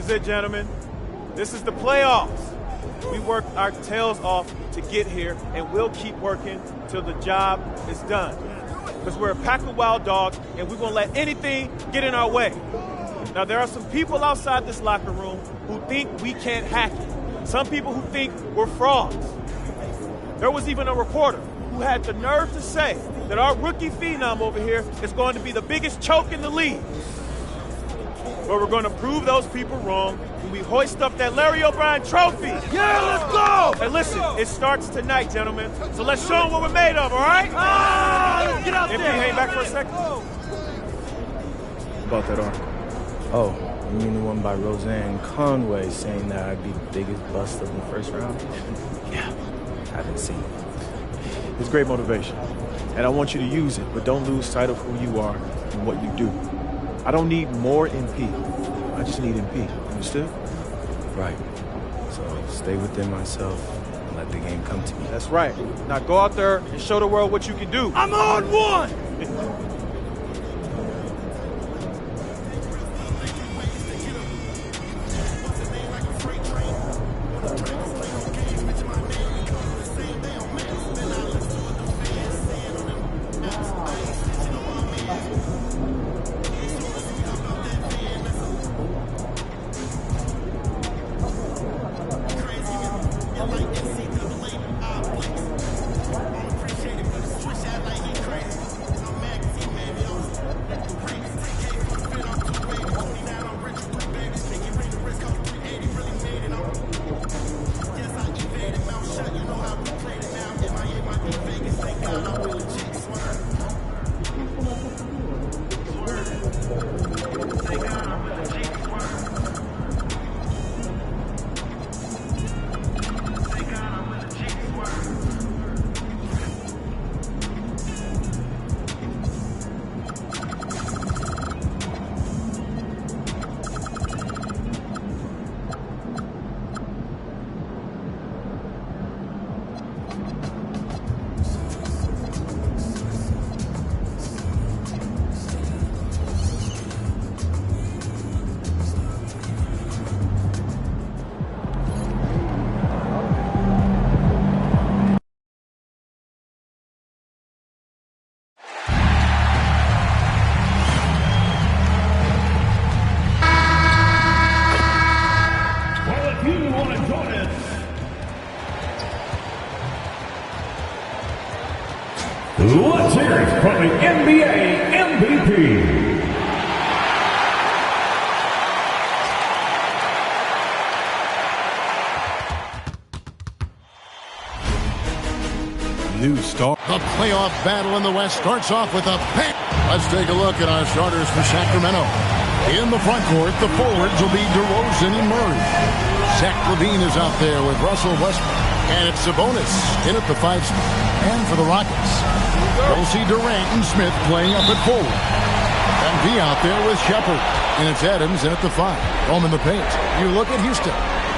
is it, gentlemen. This is the playoffs. We worked our tails off to get here, and we'll keep working till the job is done. Because we're a pack of wild dogs, and we won't let anything get in our way. Now, there are some people outside this locker room who think we can't hack it. Some people who think we're frauds. There was even a reporter who had the nerve to say that our rookie phenom over here is going to be the biggest choke in the league. But we're going to prove those people wrong when we hoist up that Larry O'Brien trophy. Yeah, let's go! Hey, listen, it starts tonight, gentlemen. So let's show them what we're made of, all right? Let's get out there. Hang back for a second. About that article. Oh, you mean the one by Roseanne Conway saying that I'd be the biggest bust of the first round? Yeah, I haven't seen it. It's great motivation, and I want you to use it, but don't lose sight of who you are and what you do. I don't need more MP. I just need MP. Understood? Right. So stay within myself and let the game come to me. That's right. Now go out there and show the world what you can do. I'm on one! Let's hear it from the NBA MVP. New star. The playoff battle in the West starts off with a bang. Let's take a look at our starters for Sacramento. In the front court, the forwards will be DeRozan and Murray. Zach LaVine is out there with Russell Westbrook. And it's Sabonis in at the 5 spot. And for the Rockets, we'll see Durant and Smith playing up at forward. And be out there with Shepard. And it's Adams in at the 5. Home in the paint. You look at Houston.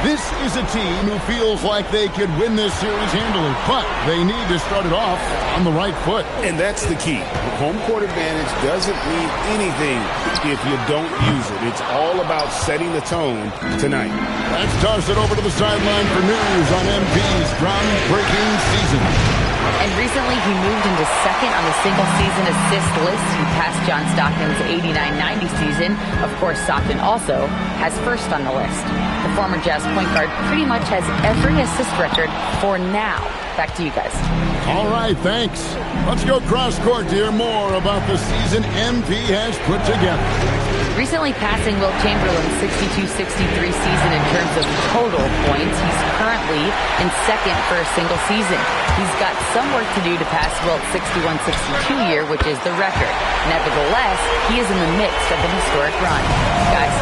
This is a team who feels like they could win this series handily, but they need to start it off on the right foot. And that's the key. Home court advantage doesn't mean anything if you don't use it. It's all about setting the tone tonight. Let's toss it over to the sideline for news on MP's groundbreaking season. And recently he moved into second on the single-season assist list. He passed John Stockton's 89-90 season. Of course, Stockton also has first on the list. The former Jazz point guard pretty much has every assist record for now. Back to you guys. All right, thanks. Let's go cross-court to hear more about the season MP has put together. Recently passing Wilt Chamberlain's 62-63 season in terms of total points. He's currently in second for a single season. He's got some work to do to pass Wilt's 61-62 year, which is the record. Nevertheless, he is in the midst of an historic run. Guys.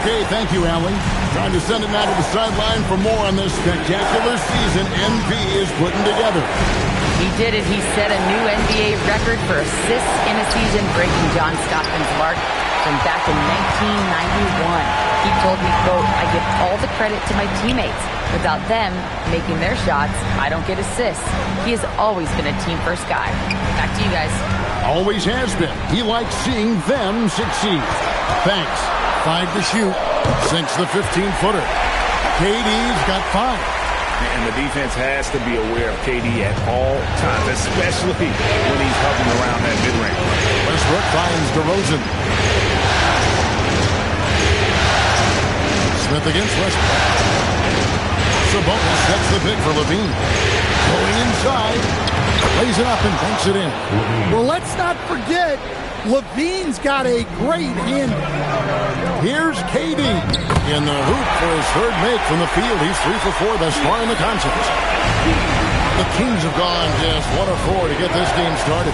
Okay, thank you, Allie. Time to send it now to the sideline for more on this spectacular season MP is putting together. He did it. He set a new NBA record for assists in a season, breaking John Stockton's mark from back in 1991. He told me, quote, "I give all the credit to my teammates. Without them making their shots, I don't get assists." He has always been a team-first guy. Back to you guys. Always has been. He likes seeing them succeed. Thanks. 5 to shoot. Sinks the 15-footer. KD's got 5. And the defense has to be aware of KD at all times, especially when he's hovering around that mid-range. Westbrook finds DeRozan. Smith against Westbrook. Sabonis sets the pick for Levine. Going inside. Lays it up and banks it in. Well, let's not forget, Levine's got a great hand. Here's KD in the hoop for his third make from the field. He's 3 for 4 thus far in the contest. The Kings have gone just 1 of 4 to get this game started.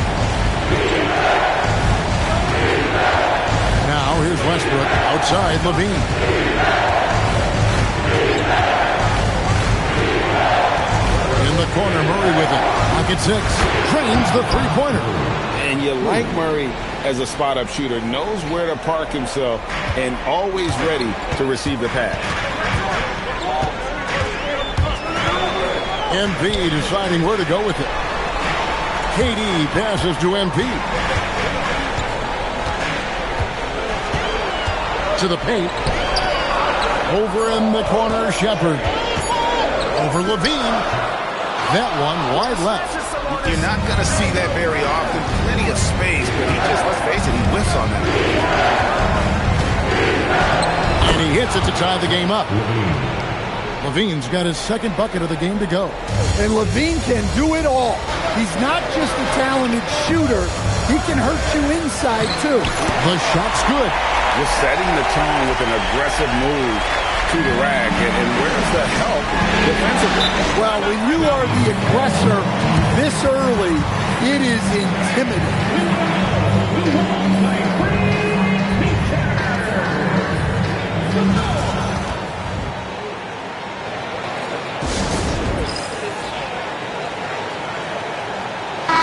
Now here's Westbrook outside Levine. In the corner, Murray with it. Pocket 6. Drains the three-pointer. And you like Murray as a spot-up shooter, knows where to park himself, and always ready to receive the pass. MP deciding where to go with it. KD passes to MP. To the paint. Over in the corner, Shepard. Over Levine. That one wide left. You're not going to see that very often. Plenty of space, but he just, let's face it, he whiffs on that. And he hits it to tie the game up. Levine's got his second bucket of the game to go. And Levine can do it all. He's not just a talented shooter. He can hurt you inside, too. The shot's good. Just setting the tone with an aggressive move to the rack. And where's the help defensively? Well, when you are the aggressor this early, it is intimidating.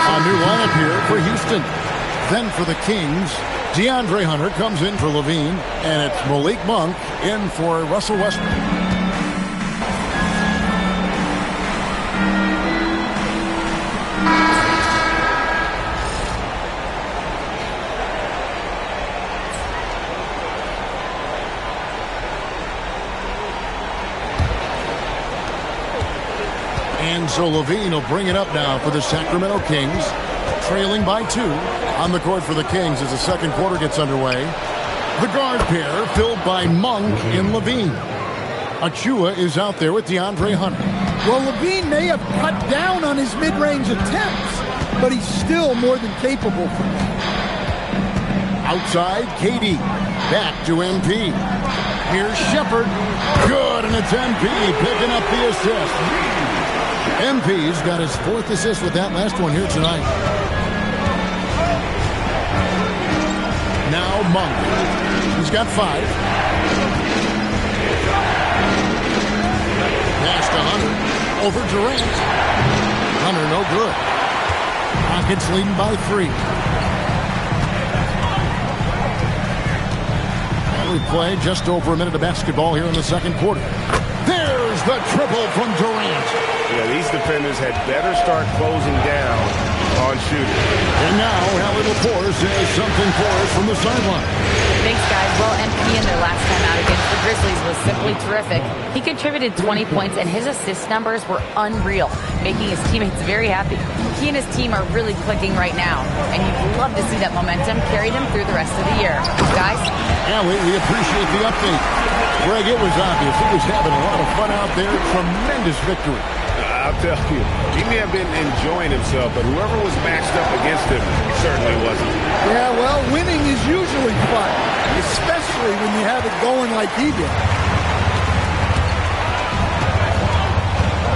A new lineup here for Houston. Then for the Kings, DeAndre Hunter comes in for Levine, and it's Malik Monk in for Russell Westbrook. And so Levine will bring it up now for the Sacramento Kings, trailing by 2 on the court for the Kings as the second quarter gets underway. The guard pair filled by Monk and Levine. Achua is out there with DeAndre Hunter. Well, Levine may have cut down on his mid-range attempts, but he's still more than capable for that. Outside, KD. Back to MP. Here's Shepard. Good, and it's MP picking up the assist. MP's got his 4th assist with that last one here tonight. Now Monk. He's got 5. Pass to Hunter. Over Durant. Hunter no good. Rockets leading by 3. And we play just over a minute of basketball here in the second quarter. There's the triple from Durant. Yeah, these defenders had better start closing down on shooting. And now, Hallie Lepore says something for us from the sideline. Thanks, guys. Well, MP in their last time out against the Grizzlies was simply terrific. He contributed 20 points, and his assist numbers were unreal, making his teammates very happy. He and his team are really clicking right now, and you'd love to see that momentum carry them through the rest of the year. Guys? Yeah, we appreciate the update. Greg, it was obvious. He was having a lot of fun out there. Tremendous victory. I'll tell you, he may have been enjoying himself, but whoever was matched up against him certainly wasn't. Yeah, well, winning is usually fun, especially when you have it going like he did.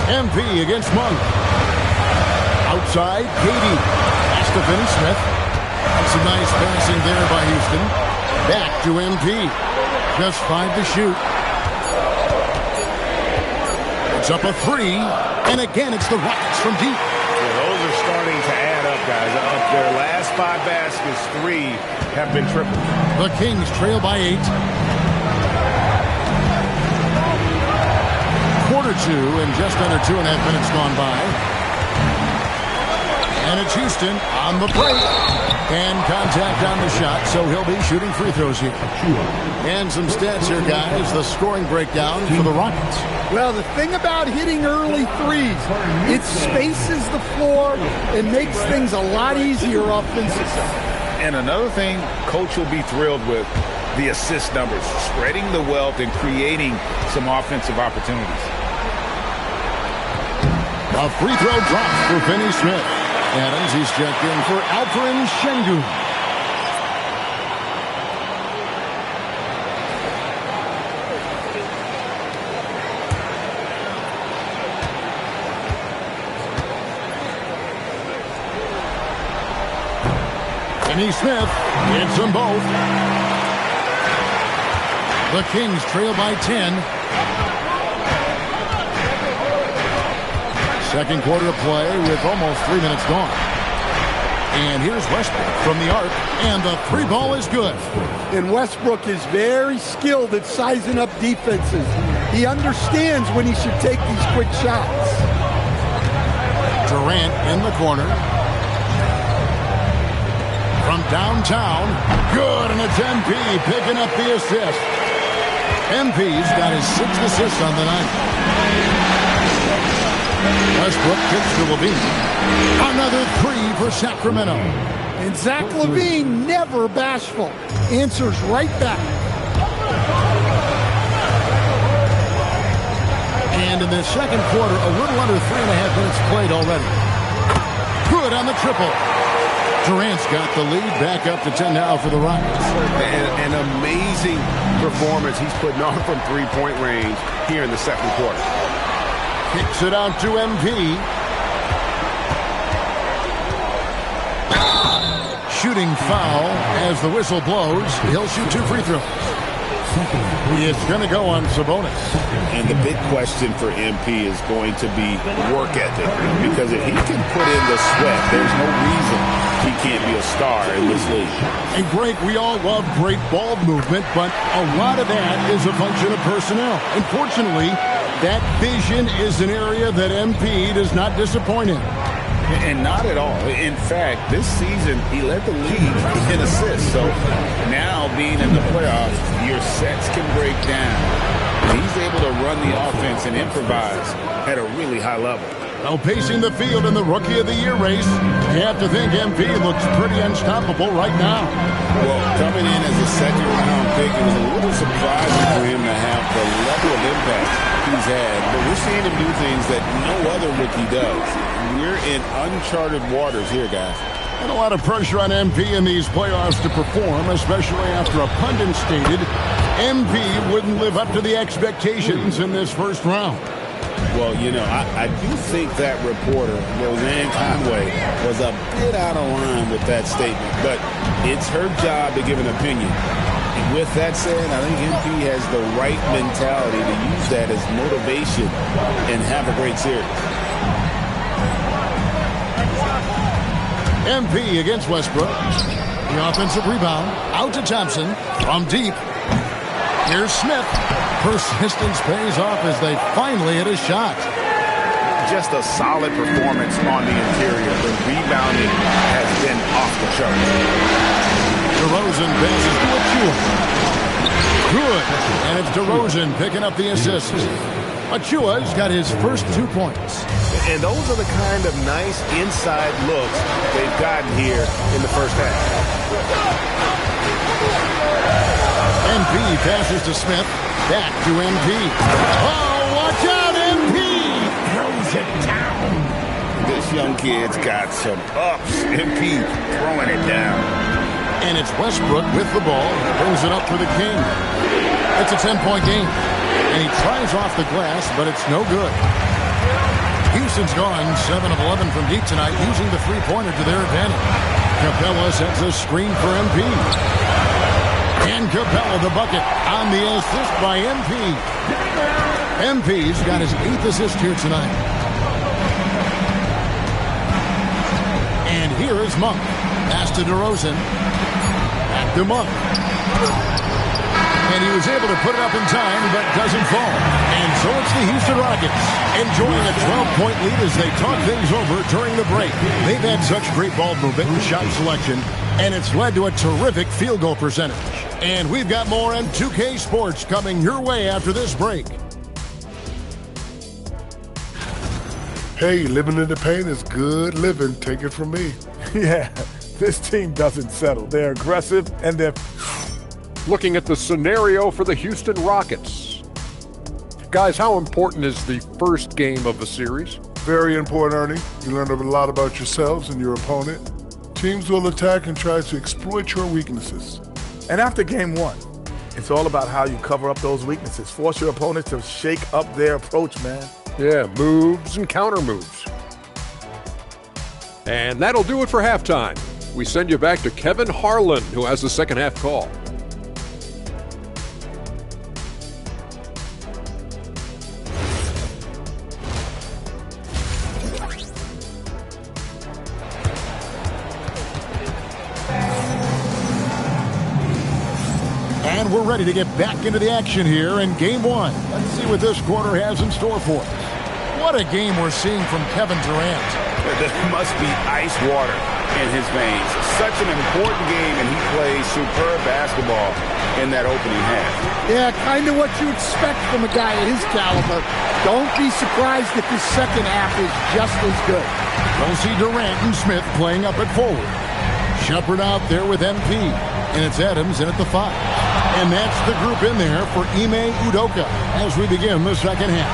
MP against Monk. Outside, Katie. Pass to Finney Smith. That's a nice passing there by Houston. Back to MP. Just 5 to shoot. It's up a 3. And again, it's the Rockets from deep. Yeah, those are starting to add up, guys. Of their last 5 baskets, 3 have been tripled. The Kings trail by 8. Quarter 2 and just under 2.5 minutes gone by. And it's Houston on the break. And contact on the shot, so he'll be shooting free throws here. And some stats here, guys. The scoring breakdown for the Rockets. Well, the thing about hitting early threes, it spaces the floor and makes things a lot easier offensively. And another thing Coach will be thrilled with, the assist numbers, spreading the wealth and creating some offensive opportunities. A free throw drops for Finney Smith. Adams, he's checked in for Alperen Şengün. Finney Smith hits them both. The Kings trail by 10. Second quarter play with almost 3 minutes gone. And here's Westbrook from the arc, and the three ball is good. And Westbrook is very skilled at sizing up defenses. He understands when he should take these quick shots. Durant in the corner. From downtown, good, and it's MP picking up the assist. MP's got his 6th assist on the night. Westbrook kicks to LaVine. Another three for Sacramento. And Zach LaVine, never bashful, answers right back. And in the second quarter, a little under 3.5 minutes played already. Good on the triple. Durant's got the lead, back up to 10 now for the Rockets. An amazing performance he's putting on from three-point range here in the second quarter. Kicks it out to MP. Shooting foul as the whistle blows. He'll shoot 2 free throws. It's going to go on Sabonis. And the big question for MP is going to be work ethic. Because if he can put in the sweat, there's no reason he can't be a star in this league. And Greg, we all love great ball movement, but a lot of that is a function of personnel. Unfortunately, that vision is an area that MP does not disappoint in. And not at all. In fact, this season, he led the league in assists. So now, being in the playoffs, your sets can break down. He's able to run the offense and improvise at a really high level. Now pacing the field in the Rookie of the Year race, you have to think MP looks pretty unstoppable right now. Well, coming in as a second-round pick, it was a little surprising for him to have the level of impact he's had. But we're seeing him do things that no other rookie does. We're in uncharted waters here, guys. And a lot of pressure on MP in these playoffs to perform, especially after a pundit stated MP wouldn't live up to the expectations in this first round. Well, you know, I do think that reporter, Roseanne Conway, was a bit out of line with that statement. But it's her job to give an opinion. And with that said, I think MP has the right mentality to use that as motivation and have a great series. MP against Westbrook. The offensive rebound. Out to Thompson. From deep. Here's Smith. Persistence pays off as they finally hit a shot. Just a solid performance on the interior. The rebounding has been off the charts. DeRozan passes to Achua. Good. And it's DeRozan picking up the assist. Achua's got his first 2 points. And those are the kind of nice inside looks they've gotten here in the first half. MP passes to Smith. Back to MP. Oh, watch out, MP! Throws it down. This young kid's got some ups. MP throwing it down. And it's Westbrook with the ball. Brings it up for the King. It's a 10-point game. And he tries off the glass, but it's no good. Houston's gone 7 of 11 from deep tonight, using the three-pointer to their advantage. Capella sets a screen for MP. And Capella the bucket on the assist by MP. MP's got his 8th assist here tonight. And here is Monk. Pass to DeRozan. Back to Monk. And he was able to put it up in time, but doesn't fall. And so it's the Houston Rockets enjoying a 12-point lead as they talk things over during the break. They've had such great ball movement and shot selection, and it's led to a terrific field goal percentage. And we've got more on 2K Sports coming your way after this break. Hey, living in the paint is good living. Take it from me. Yeah, this team doesn't settle. They're aggressive and they're... Looking at the scenario for the Houston Rockets. Guys, how important is the first game of the series? Very important, Ernie. You learn a lot about yourselves and your opponent. Teams will attack and try to exploit your weaknesses. And after game one, it's all about how you cover up those weaknesses. Force your opponent to shake up their approach, man. Yeah, moves and counter moves. And that'll do it for halftime. We send you back to Kevin Harlan, who has the second half call. And we're ready to get back into the action here in game one. Let's see what this quarter has in store for us. What a game we're seeing from Kevin Durant. There must be ice water in his veins. Such an important game, and he plays superb basketball in that opening half. Yeah, kind of what you expect from a guy of his caliber. Don't be surprised if his second half is just as good. We'll see Durant and Smith playing up at forward. Shepard out there with MP, and it's Adams in at the 5. And that's the group in there for Ime Udoka as we begin the second half.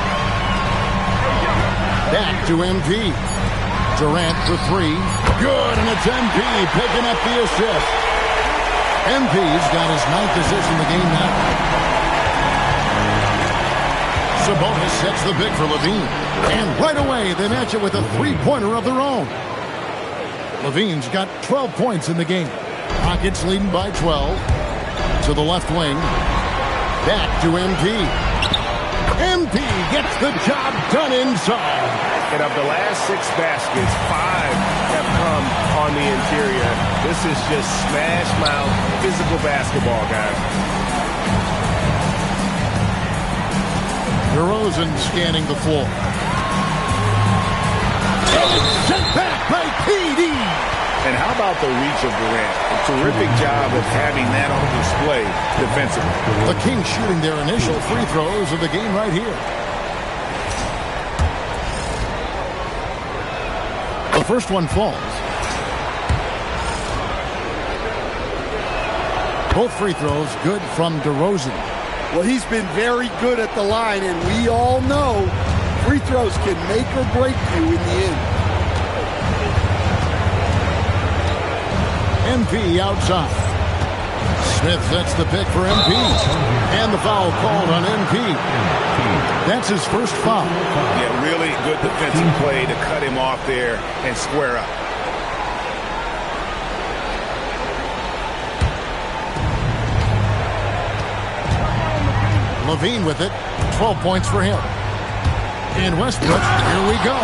Back to MP. Durant for 3. Good, and it's MP picking up the assist. MP's got his 9th assist in the game now. Sabonis sets the pick for Levine. And right away, they match it with a three-pointer of their own. Levine's got 12 points in the game. Rockets leading by 12. To the left wing. Back to MP. MP gets the job done inside. And of the last 6 baskets, 5 have come on the interior. This is just smash mouth physical basketball, guys. DeRozan scanning the floor. And it's sent back by PD. And how about the reach of Durant? A terrific job of having that on display defensively. The Kings shooting their initial free throws of the game right here. The first one falls. Both free throws good from DeRozan. Well, he's been very good at the line, and we all know free throws can make or break you in the end. MP outside. Smith sets the pick for MP. And the foul called on MP. That's his first foul. Yeah, really good defensive play to cut him off there and square up. Levine with it. 12 points for him. And Westbrook, here we go.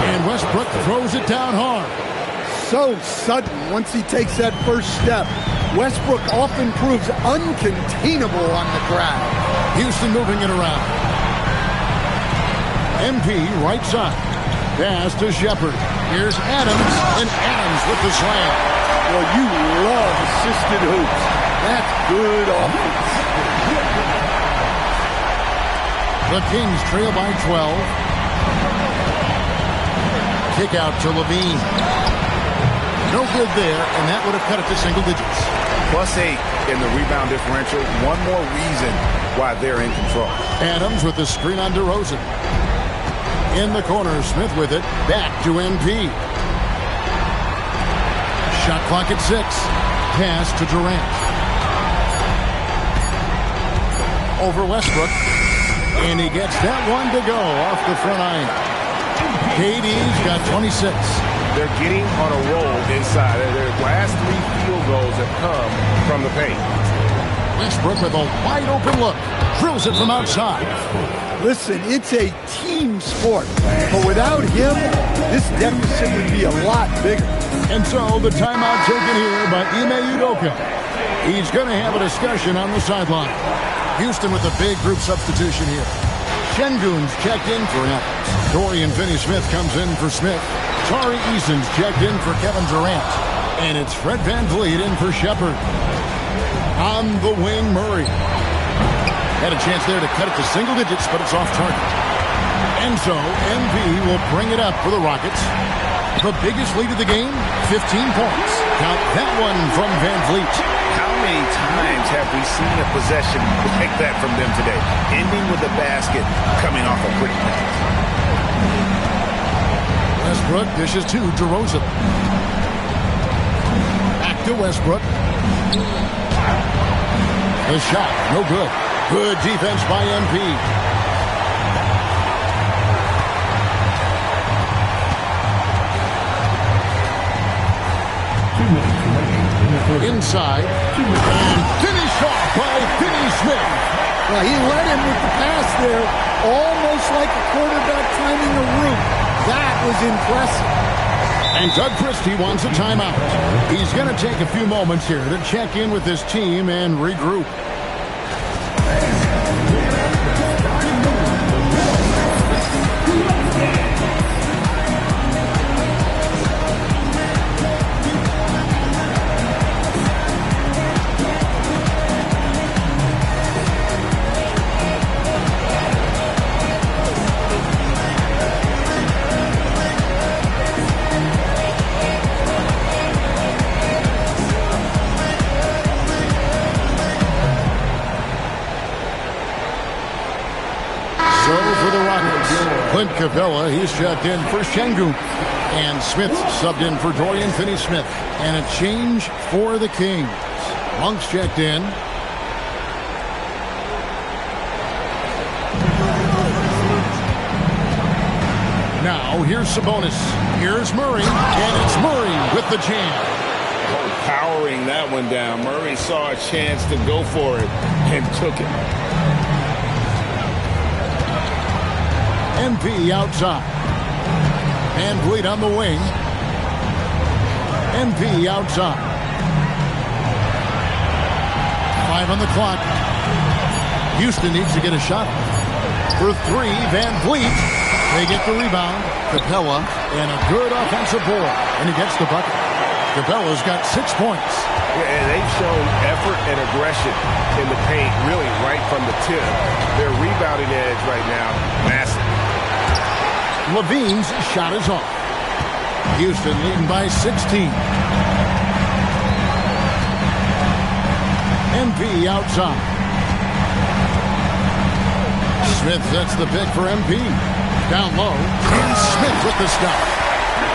And Westbrook throws it down hard. So sudden once he takes that first step. Westbrook often proves uncontainable on the ground. Houston moving it around. MP right side. Pass to Shepard. Here's Adams, and Adams with the slam. Well, you love assisted hoops. That's good offense. The Kings trail by 12. Kick out to Levine. No good there, and that would have cut it to single digits. +8 in the rebound differential. One more reason why they're in control. Adams with the screen on DeRozan. In the corner, Smith with it. Back to MP. Shot clock at 6. Pass to Durant. Over Westbrook. And he gets that one to go off the front iron. KD's got 26. They're getting on a roll inside. Their last 3 field goals have come from the paint. Westbrook with a wide open look. Drills it from outside. Listen, it's a team sport. But without him, this deficit would be a lot bigger. And so the timeout taken here by Ime Udoka. He's going to have a discussion on the sideline. Houston with a big group substitution here. Şengün's checked in for Evans. Dorian Finney-Smith comes in for Smith. Tari Eason's checked in for Kevin Durant. And it's Fred VanVleet in for Shepard. On the wing, Murray. Had a chance there to cut it to single digits, but it's off target. And so, MV will bring it up for the Rockets. The biggest lead of the game, 15 points. Count that one from VanVleet. How many times have we seen a possession like that from them today? Ending with a basket, coming off a quick pass. Westbrook dishes to DeRozan. Back to Westbrook. The shot, no good. Good defense by MP. Inside. And finished off by Finney-Smith. Well, he led him with the pass there, almost like a quarterback timing a route. That was impressive. And Doug Christie wants a timeout. He's going to take a few moments here to check in with his team and regroup. Clint Capella, he's checked in for Şengün. And Smith subbed in for Dorian Finney-Smith. And a change for the Kings. Monk's checked in. Now, here's Sabonis. Here's Murray. And it's Murray with the jam. Powering that one down. Murray saw a chance to go for it and took it. MP outside. VanVleet on the wing. MP outside. 5 on the clock. Houston needs to get a shot. For 3, VanVleet. They get the rebound. Capella and a good offensive board. And he gets the bucket. Capella's got 6 points. Yeah, and they've shown effort and aggression in the paint, really right from the tip. Their rebounding edge right now, massive. Levine's shot is off. Houston leading by 16. MP outside. Smith sets the pick for MP. Down low. And Smith with the stop.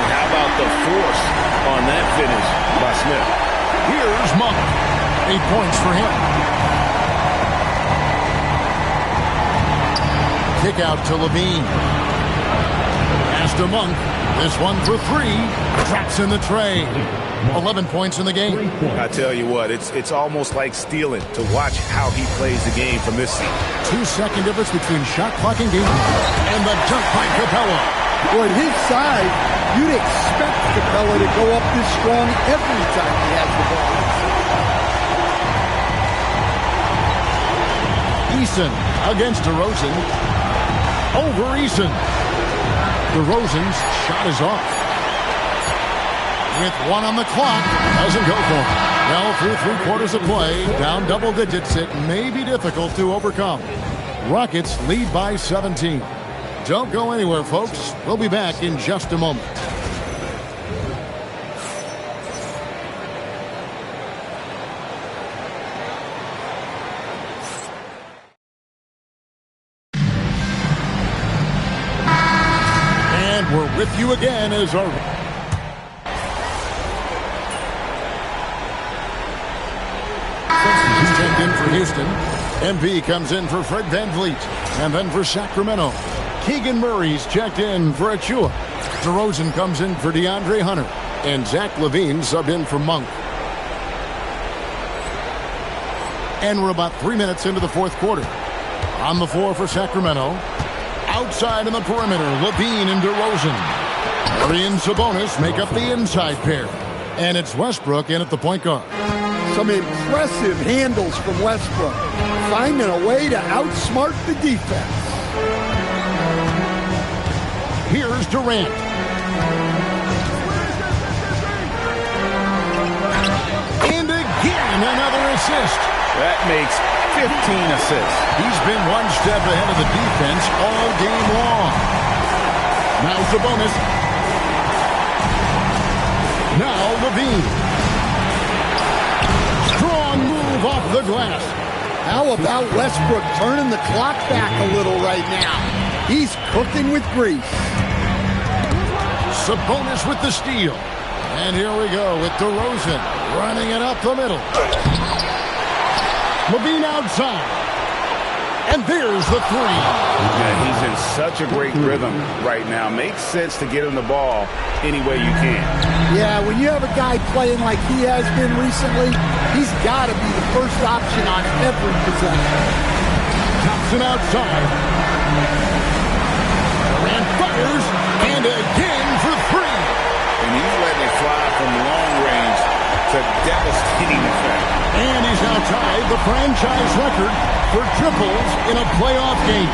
How about the force on that finish by Smith? Here's Monk. 8 points for him. Kick out to Levine. Pass to Monk. This one for 3. Drops in the tray. 11 points in the game. I tell you what, it's almost like stealing to watch how he plays the game from this seat. 2-second difference between shot clock and game. And the dunk by Capella. Well, at his side, you'd expect Capella to go up this strong every time he has the ball. Eason against DeRozan. Over Eason. DeRozan's shot is off. With 1 on the clock, doesn't go for him. Well, through 3 quarters of play, down double digits, it may be difficult to overcome. Rockets lead by 17. Don't go anywhere, folks. We'll be back in just a moment. And we're with you again as our... He's checked in for Houston. MP comes in for Fred VanVleet. And then for Sacramento, Keegan Murray's checked in for Achua. DeRozan comes in for DeAndre Hunter. And Zach LaVine subbed in for Monk. And we're about 3 minutes into the fourth quarter. On the floor for Sacramento. Outside in the perimeter, LaVine and DeRozan. Murray and Sabonis make up the inside pair. And it's Westbrook in at the point guard. Some impressive handles from Westbrook, finding a way to outsmart the defense. Here's Durant. And again, another assist. That makes 15 assists. He's been one step ahead of the defense all game long. Now Sabonis. Now Levine. Strong move off the glass. How about Westbrook turning the clock back a little right now? He's cooking with grease. Sabonis with the steal. And here we go with DeRozan running it up the middle. Levine outside. And there's the three. Yeah, he's in such a great rhythm right now. Makes sense to get him the ball any way you can. Yeah, when you have a guy playing like he has been recently, he's got to be the first option on every possession. Thompson outside. Durant fires. And again for three. And he's letting it fly from long range to devastating effect. And he's now tied the franchise record for triples in a playoff game.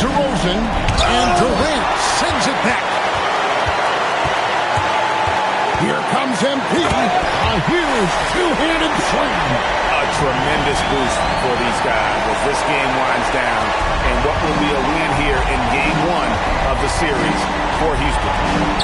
DeRozan and Durant sends it back. Here comes MP. A huge two-handed slam. A tremendous boost for these guys as this game winds down. And what will be a win here in game one of the series for Houston.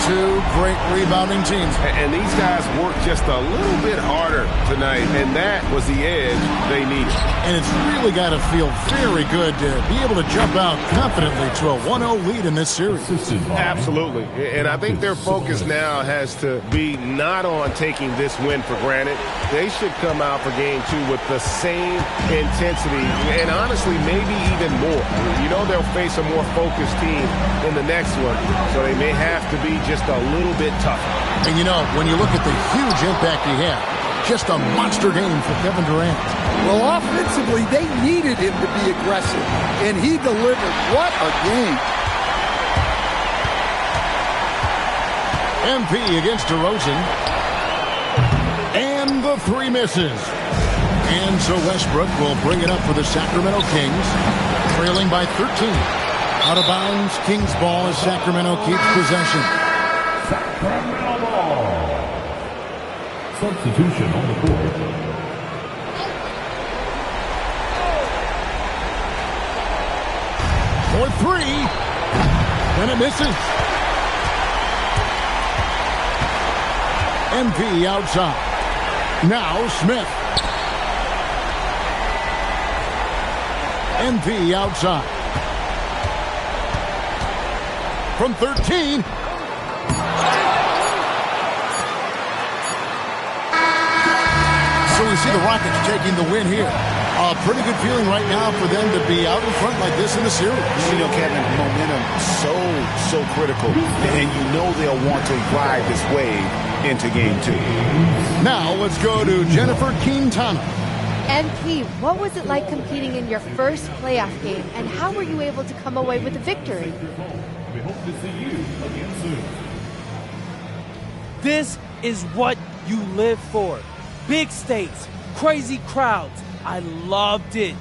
Two great rebounding teams. And these guys worked just a little bit harder tonight, and that was the edge they needed. And it's really got to feel very good to be able to jump out confidently to a 1-0 lead in this series. Absolutely. And I think their focus now has to be not on taking this win for granted. They should come out for game two with the same intensity and honestly maybe even more. You know they'll face a more focused team in the next one, so they may have to be just a little bit tougher. And you know, when you look at the huge impact he had, just a monster game for Kevin Durant. Well, offensively, they needed him to be aggressive, and he delivered. What a game. MP against DeRozan. And the three misses. And so Westbrook will bring it up for the Sacramento Kings, trailing by 13. Out of bounds, Kings ball as Sacramento keeps possession. Sacramento ball. Substitution on the court. For three. And it misses. MP outside. Now Smith. MP outside. From 13. So we see the Rockets taking the win here. A pretty good feeling right now for them to be out in front like this in the series. You know, Kevin, momentum so critical. And you know they'll want to ride this wave into game two. Now let's go to Jennifer Quintana. MP, what was it like competing in your first playoff game, and how were you able to come away with a victory? We hope to see you again soon. This is what you live for. Big stakes, crazy crowds. I loved it.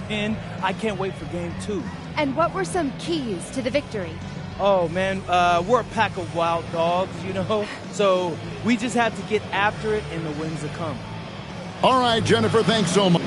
Jen, I can't wait for game two. And what were some keys to the victory? Oh, man, we're a pack of wild dogs, you know? So we just have to get after it, and the wins will come. All right, Jennifer, thanks so much.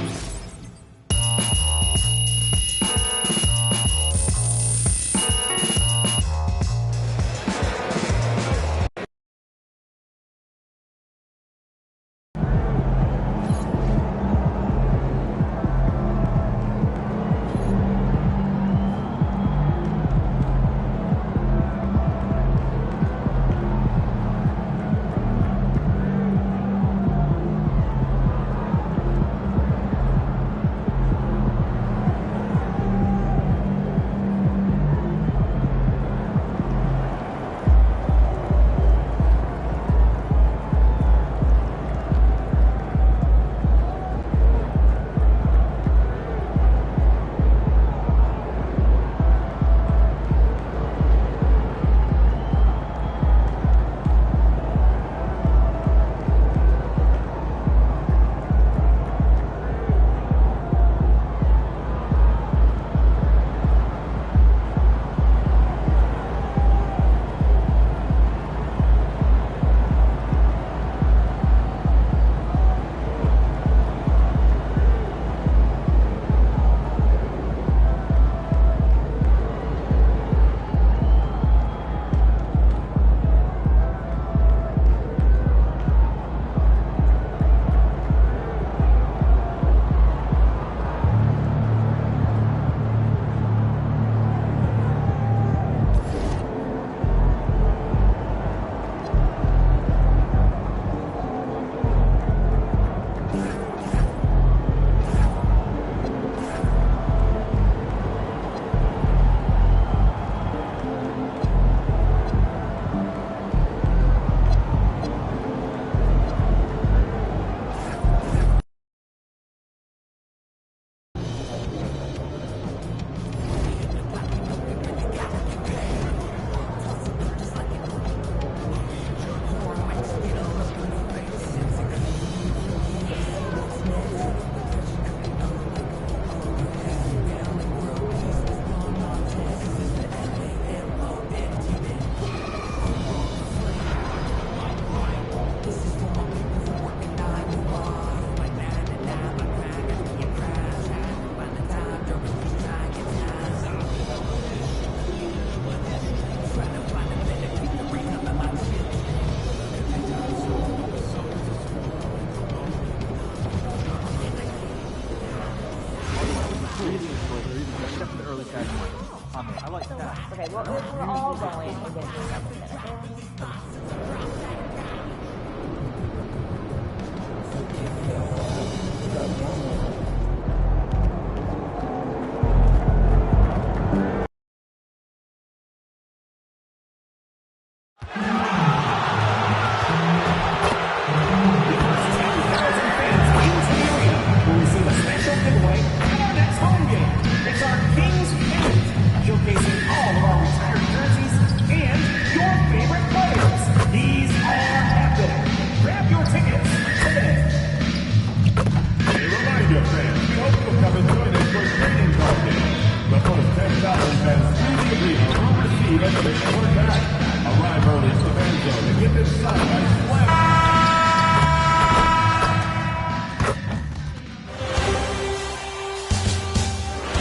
I like that. Okay, well, we're all going against the several minutes. Showcasing all of our retired jerseys and your favorite players. These are happening. Grab your tickets today. A reminder, fans, we hope you'll come and join us for trading card day. The first 10,000 fans through the arena will receive a trading card back. Arrive early to the fan zone and get this signed by Slam.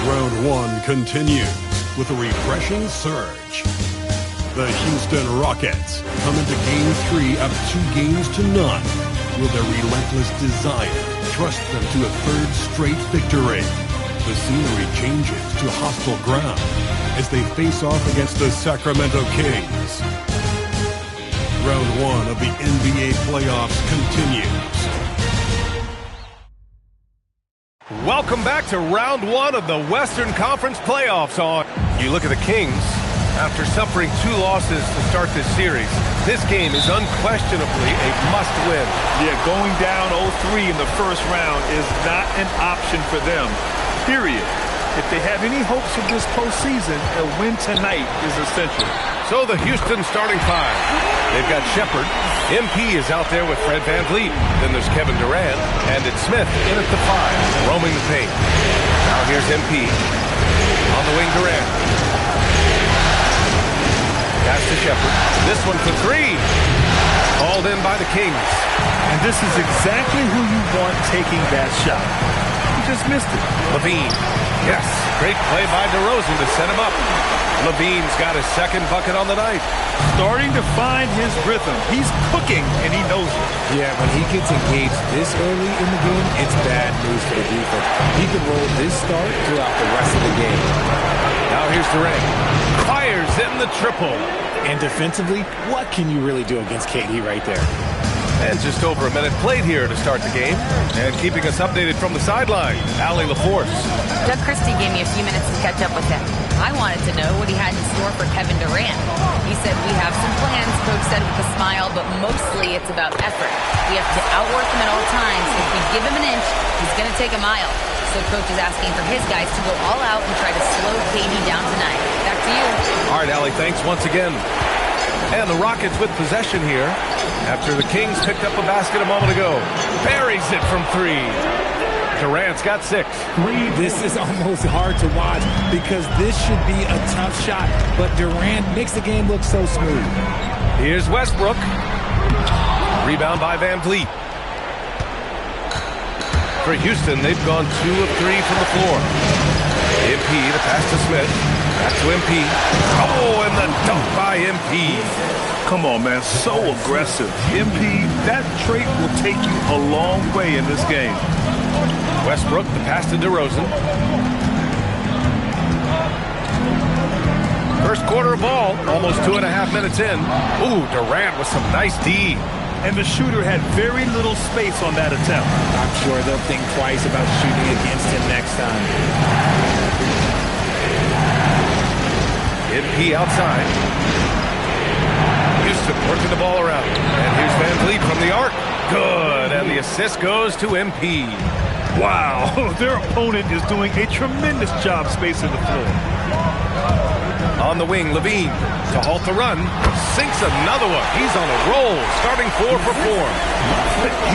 Round one continues with a refreshing surge. The Houston Rockets come into Game 3 up 2-0. Will their relentless desire thrust them to a third straight victory? The scenery changes to hostile ground as they face off against the Sacramento Kings. Round one of the NBA playoffs continues. Welcome back to round one of the Western Conference playoffs. You look at the Kings. After suffering 2 losses to start this series, this game is unquestionably a must-win. Yeah, going down 0-3 in the first round is not an option for them, period. If they have any hopes of this postseason, a win tonight is essential. So the Houston starting 5. They've got Shepard. MP is out there with Fred VanVleet. Then there's Kevin Durant. And it's Smith in at the 5, roaming the paint. Now here's MP. On the wing, Durant. Pass to Shepard. This one for 3. Called in by the Kings. And this is exactly who you want taking that shot. He just missed it. Levine. Yes, great play by DeRozan to set him up. Levine's got his second bucket on the night. Starting to find his rhythm. He's cooking, and he knows it. Yeah, when he gets engaged this early in the game, it's bad news for the defense. He can roll this start throughout the rest of the game. Now here's Durant. Fires in the triple. And defensively, what can you really do against KD right there? And just over a minute played here to start the game. And keeping us updated from the sideline, Allie LaForce. Doug Christie gave me a few minutes to catch up with him. I wanted to know what he had in store for Kevin Durant. He said, we have some plans, Coach said with a smile, but mostly it's about effort. We have to outwork him at all times. If we give him an inch, he's going to take a mile. So Coach is asking for his guys to go all out and try to slow KD down tonight. Back to you. All right, Allie, thanks once again. And the Rockets with possession here after the Kings picked up a basket a moment ago. Buries it from 3. Durant's got 6. This is almost hard to watch because this should be a tough shot, but Durant makes the game look so smooth. Here's Westbrook. Rebound by VanVleet. For Houston, they've gone 2 of 3 from the floor. MP, the pass to Smith. Back to MP. Oh, and the dunk by MP. Come on, man. So aggressive. MP, that trait will take you a long way in this game. Westbrook, the pass to DeRozan. First quarter of ball, almost 2.5 minutes in. Ooh, Durant with some nice D. And the shooter had very little space on that attempt. I'm sure they'll think twice about shooting against him next time. MP outside. Houston working the ball around. And here's VanVleet from the arc. Good. And the assist goes to MP. Wow. Their opponent is doing a tremendous job spacing the floor. On the wing, Levine to halt the run. Sinks another one. He's on a roll. Starting 4 for 4.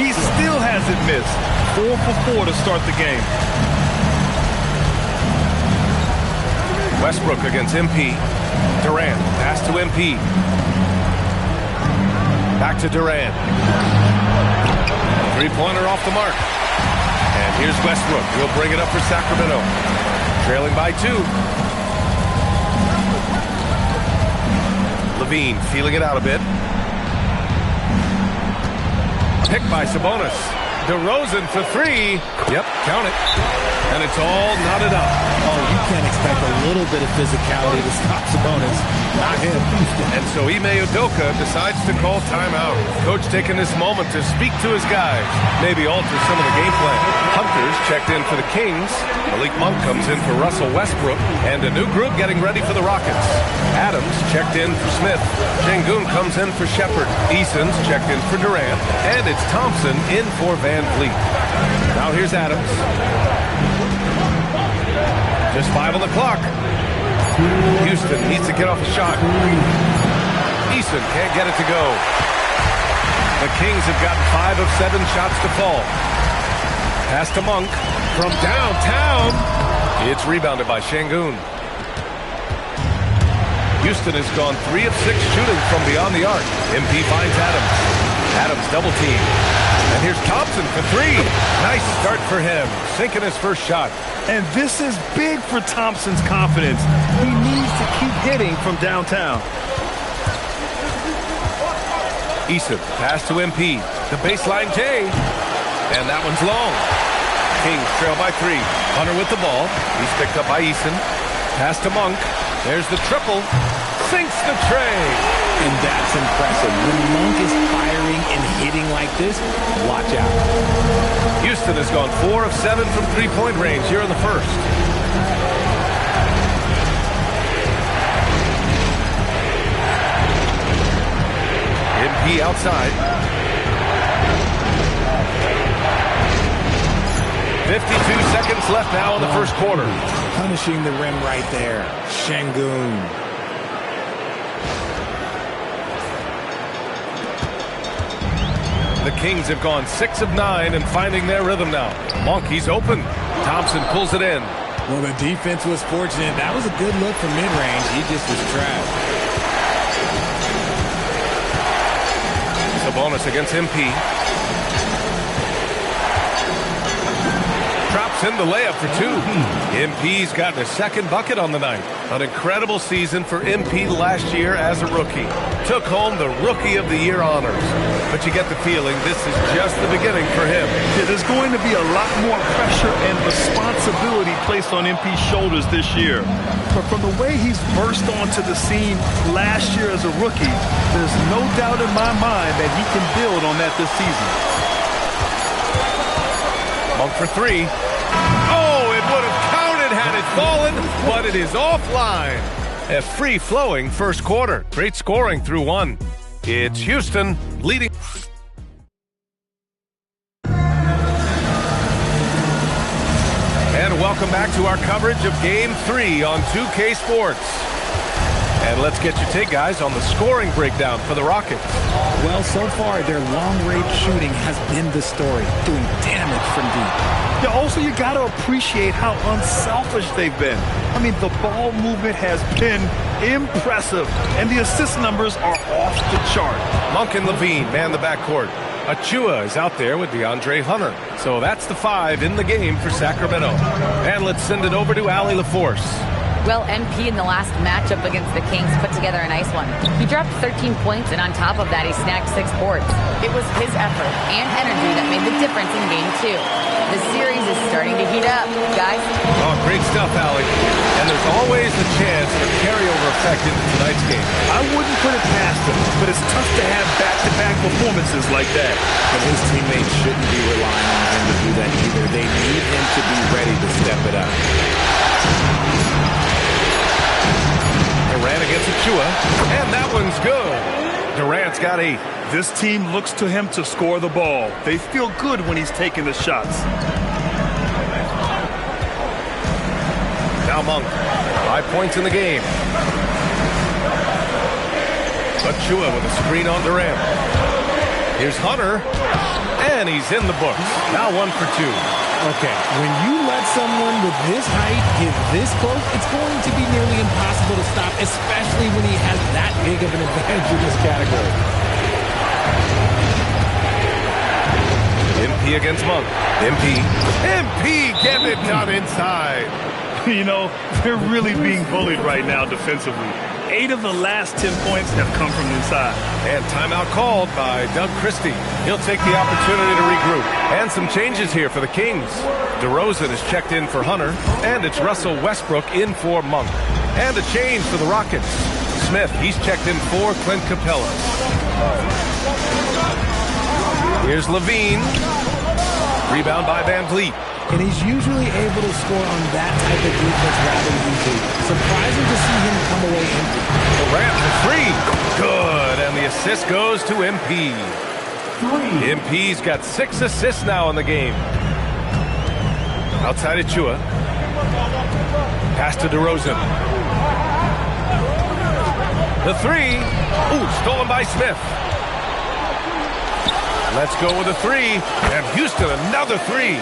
He still hasn't missed. 4 for 4 to start the game. Westbrook against MP. Durant, pass to MP. Back to Durant. 3-pointer off the mark. And here's Westbrook. He'll bring it up for Sacramento. Trailing by 2. Levine feeling it out a bit. Picked by Sabonis. DeRozan for 3. Yep, count it. and it's all knotted up. Oh, you can't expect a little bit of physicality to stop Sabonis. Not him. And so Ime Udoka decides to call timeout. Coach taking this moment to speak to his guys, maybe alter some of the game plan. Hunter's checked in for the Kings. Malik Monk comes in for Russell Westbrook, and a new group getting ready for the Rockets. Adams checked in for Smith. Şengün comes in for Shepard. Eason's checked in for Durant, and it's Thompson in for Van Vliet. Now here's Adams. Just 5 on the clock. Houston needs to get off a shot. Eason can't get it to go. The Kings have gotten 5 of 7 shots to fall. Pass to Monk from downtown. It's rebounded by Şengün. Houston has gone 3 of 6 shooting from beyond the arc. MP finds Adams. Adams double team. And here's Thompson for 3. Nice start for him. Sinking his first shot. And this is big for Thompson's confidence. He needs to keep hitting from downtown. Eason, pass to MP. The baseline J. And that one's long. Kings trail by 3. Hunter with the ball. He's picked up by Eason. Pass to Monk. There's the triple. Sinks the tray. And that's impressive. When Monk is firing and hitting like this, watch out. Houston has gone 4 of 7 from three-point range here in the first. MP outside. 52 seconds left now in the first quarter. Punishing the rim right there. Şengün. The Kings have gone 6 of 9 and finding their rhythm now. Monkey's open. Thompson pulls it in. Well, the defense was fortunate. That was a good look from mid-range. He just was trapped. Sabonis against MP. Drops in the layup for 2. MP's gotten a second bucket on the night. An incredible season for MP last year as a rookie. Took home the Rookie of the Year honors. But you get the feeling this is just the beginning for him. Yeah, there's going to be a lot more pressure and responsibility placed on MP's shoulders this year. But from the way he's burst onto the scene last year as a rookie, there's no doubt in my mind that he can build on that this season. Monk for 3. Oh, it would have counted had it fallen, but it is offline. A free-flowing first quarter. Great scoring through 1. It's Houston leading. And welcome back to our coverage of Game 3 on 2K Sports. And let's get your take, guys, on the scoring breakdown for the Rockets. Well, so far, their long-range shooting has been the story, doing damage from deep. Yeah, also, you got to appreciate how unselfish they've been. I mean, the ball movement has been impressive, and the assist numbers are off the chart. Monk and Levine man the backcourt. Achua is out there with DeAndre Hunter. So that's the 5 in the game for Sacramento. And let's send it over to Allie LaForce. Well, MP in the last matchup against the Kings put together a nice one. He dropped 13 points, and on top of that, he snagged 6 boards. It was his effort and energy that made the difference in Game 2. The series is starting to heat up, guys. Oh, great stuff, Allie. And there's always the chance of a carryover effect into tonight's game. I wouldn't put it past him, but it's tough to have back-to-back performances like that. But his teammates shouldn't be relying on him to do that either. They need him to be ready to step it up. Durant against Achua, and that one's good. Durant's got 8. This team looks to him to score the ball. They feel good when he's taking the shots. Now Monk, 5 points in the game. Achua with a screen on Durant. Here's Hunter, and he's in the books. Now 1 for 2. Okay, when you let someone with this height get this close, it's going to be nearly impossible to stop, especially when he has that big of an advantage in this category. MP against Monk. MP getting it done inside. You know, they're really being bullied right now defensively. 8 of the last 10 points have come from inside. And timeout called by Doug Christie. He'll take the opportunity to regroup. And some changes here for the Kings. DeRozan is checked in for Hunter, and it's Russell Westbrook in for Monk. And a change for the Rockets. Smith, he's checked in for Clint Capella. Here's Levine. Rebound by Van Vliet. And he's usually able to score on that type of defense rather easily. Surprising to see him come away empty. Durant for three. Good, and the assist goes to MP. MP's got 6 assists now in the game. Outside Achua. Pass to DeRozan. The three. Ooh, stolen by Smith. Let's go with a three. And Houston, another three.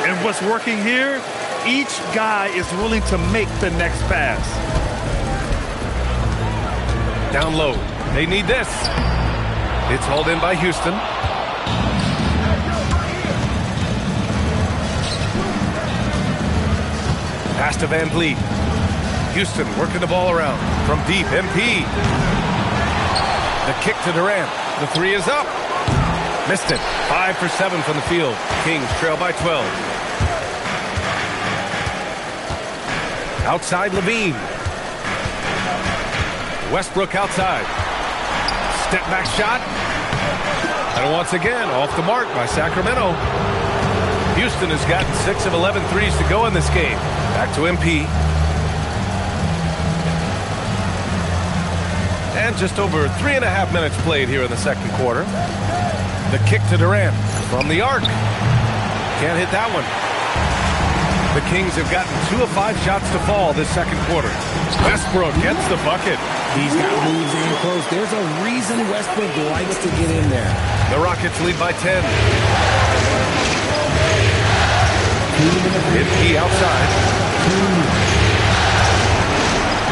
And what's working here, each guy is willing to make the next pass. Down low. They need this. It's hauled in by Houston. Pass to Van Vliet. Houston working the ball around. From deep, MP. The kick to Durant. The three is up. Missed it. 5 for 7 from the field. Kings trail by 12. Outside Levine. Westbrook outside. Step back shot. And once again, off the mark by Sacramento. Houston has gotten 6 of 11 threes to go in this game. Back to MP. And just over 3.5 minutes played here in the second quarter. The kick to Durant from the arc. Can't hit that one. The Kings have gotten 2 of 5 shots to fall this second quarter. Westbrook gets the bucket. He's got moves in close. There's a reason Westbrook likes to get in there. The Rockets lead by 10. MP outside.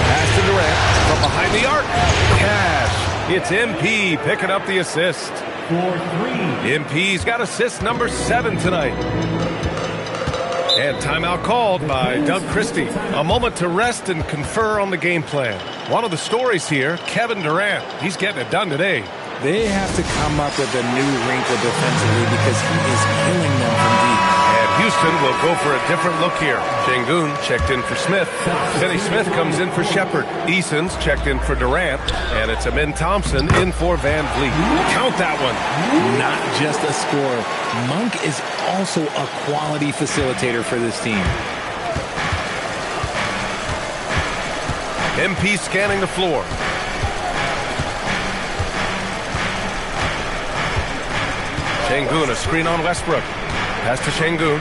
Pass to Durant from behind the arc. Cash. It's MP picking up the assist. MP's got assist number 7 tonight. And timeout called by Doug Christie. A moment to rest and confer on the game plan. One of the stories here, Kevin Durant. He's getting it done today. They have to come up with a new wrinkle defensively because he is killing them from deep. And Houston will go for a different look here. Şengün checked in for Smith. Finney Smith comes in for Shepard. Eason's checked in for Durant. And it's Amin Thompson in for Van Vliet. Count that one. Not just a scorer. Monk is also a quality facilitator for this team. MP scanning the floor. Şengün, a screen on Westbrook. Pass to Şengün.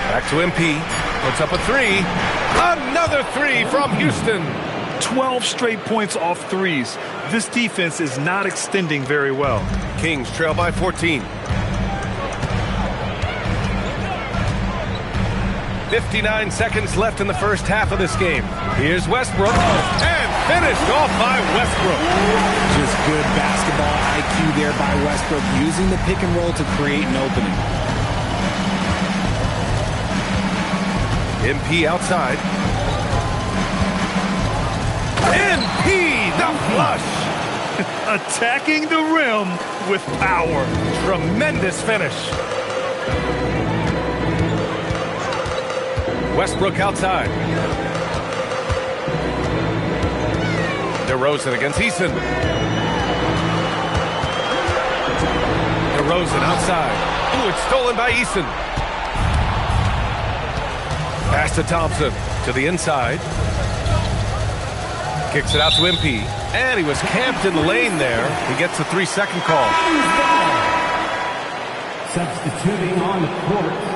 Back to MP. Puts up a three. Another three from Houston. 12 straight points off threes. This defense is not extending very well. Kings trail by 14. 59 seconds left in the first half of this game. Here's Westbrook. And finished off by Westbrook. Just good basketball IQ there by Westbrook, using the pick and roll to create an opening. MP outside. MP, the flush. Attacking the rim with power. Tremendous finish. Westbrook outside. DeRozan against Eason. DeRozan outside. Ooh, it's stolen by Eason. Pass to Thompson to the inside. Kicks it out to MP. And he was camped in the lane there. He gets a 3-second call. Substituting on the court.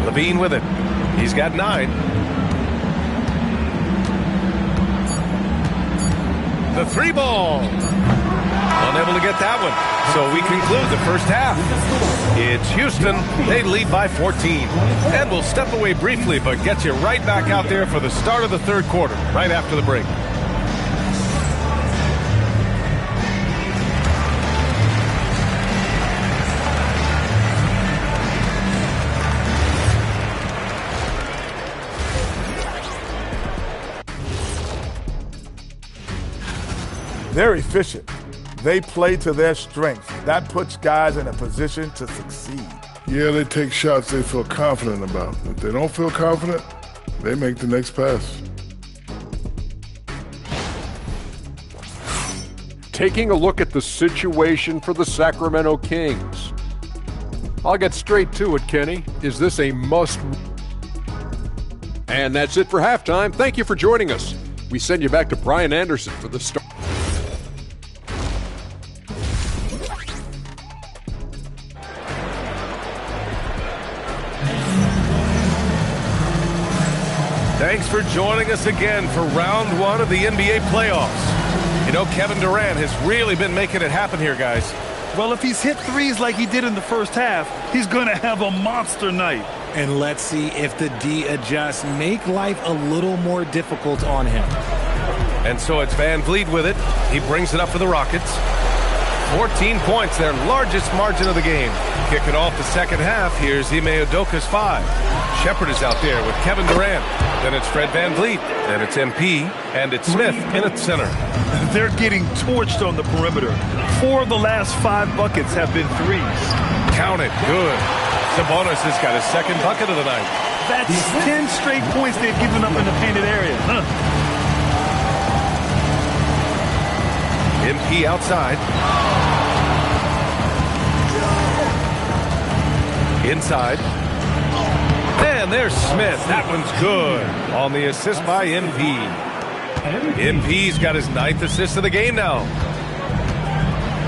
Levine with it. He's got 9. The 3 ball. Unable to get that one. So we conclude the first half. It's Houston. They lead by 14. And we'll step away briefly, but get you right back out there for the start of the third quarter, right after the break. They're efficient. They play to their strengths. That puts guys in a position to succeed. Yeah, they take shots they feel confident about. If they don't feel confident, they make the next pass. Taking a look at the situation for the Sacramento Kings. I'll get straight to it, Kenny. Is this a must? And that's it for halftime. Thank you for joining us. We send you back to Brian Anderson for the start. Thanks for joining us again for round one of the NBA playoffs. You know, Kevin Durant has really been making it happen here, guys. Well, if he's hit threes like he did in the first half, he's going to have a monster night. And let's see if the D adjusts, make life a little more difficult on him. And so it's Van Vliet with it. He brings it up for the Rockets. 14 points, their largest margin of the game. Kicking off the second half, here's Ime Udoka's 5. Shepard is out there with Kevin Durant. Then it's Fred Van Vliet. Then it's MP. And it's Smith in at center. They're getting torched on the perimeter. 4 of the last 5 buckets have been threes. Count it. Good. Sabonis has got his second bucket of the night. That's 10 straight points they've given up in the painted area. MP outside. Inside. And there's Smith. That one's good. On the assist by MP. MP's got his 9th assist of the game now.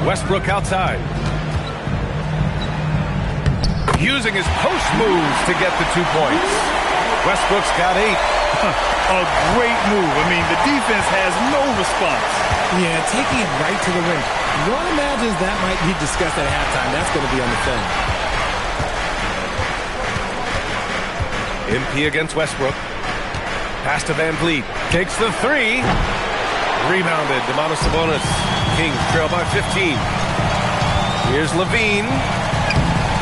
Westbrook outside. Using his post moves to get the 2 points. Westbrook's got 8. A great move. I mean, the defense has no response. Yeah, taking it right to the rim. One imagines that might be discussed at halftime. That's going to be on the film. MP against Westbrook. Pass to Van Vliet. Takes the 3. Rebounded. Domantas Sabonis. Kings trail by 15. Here's Levine.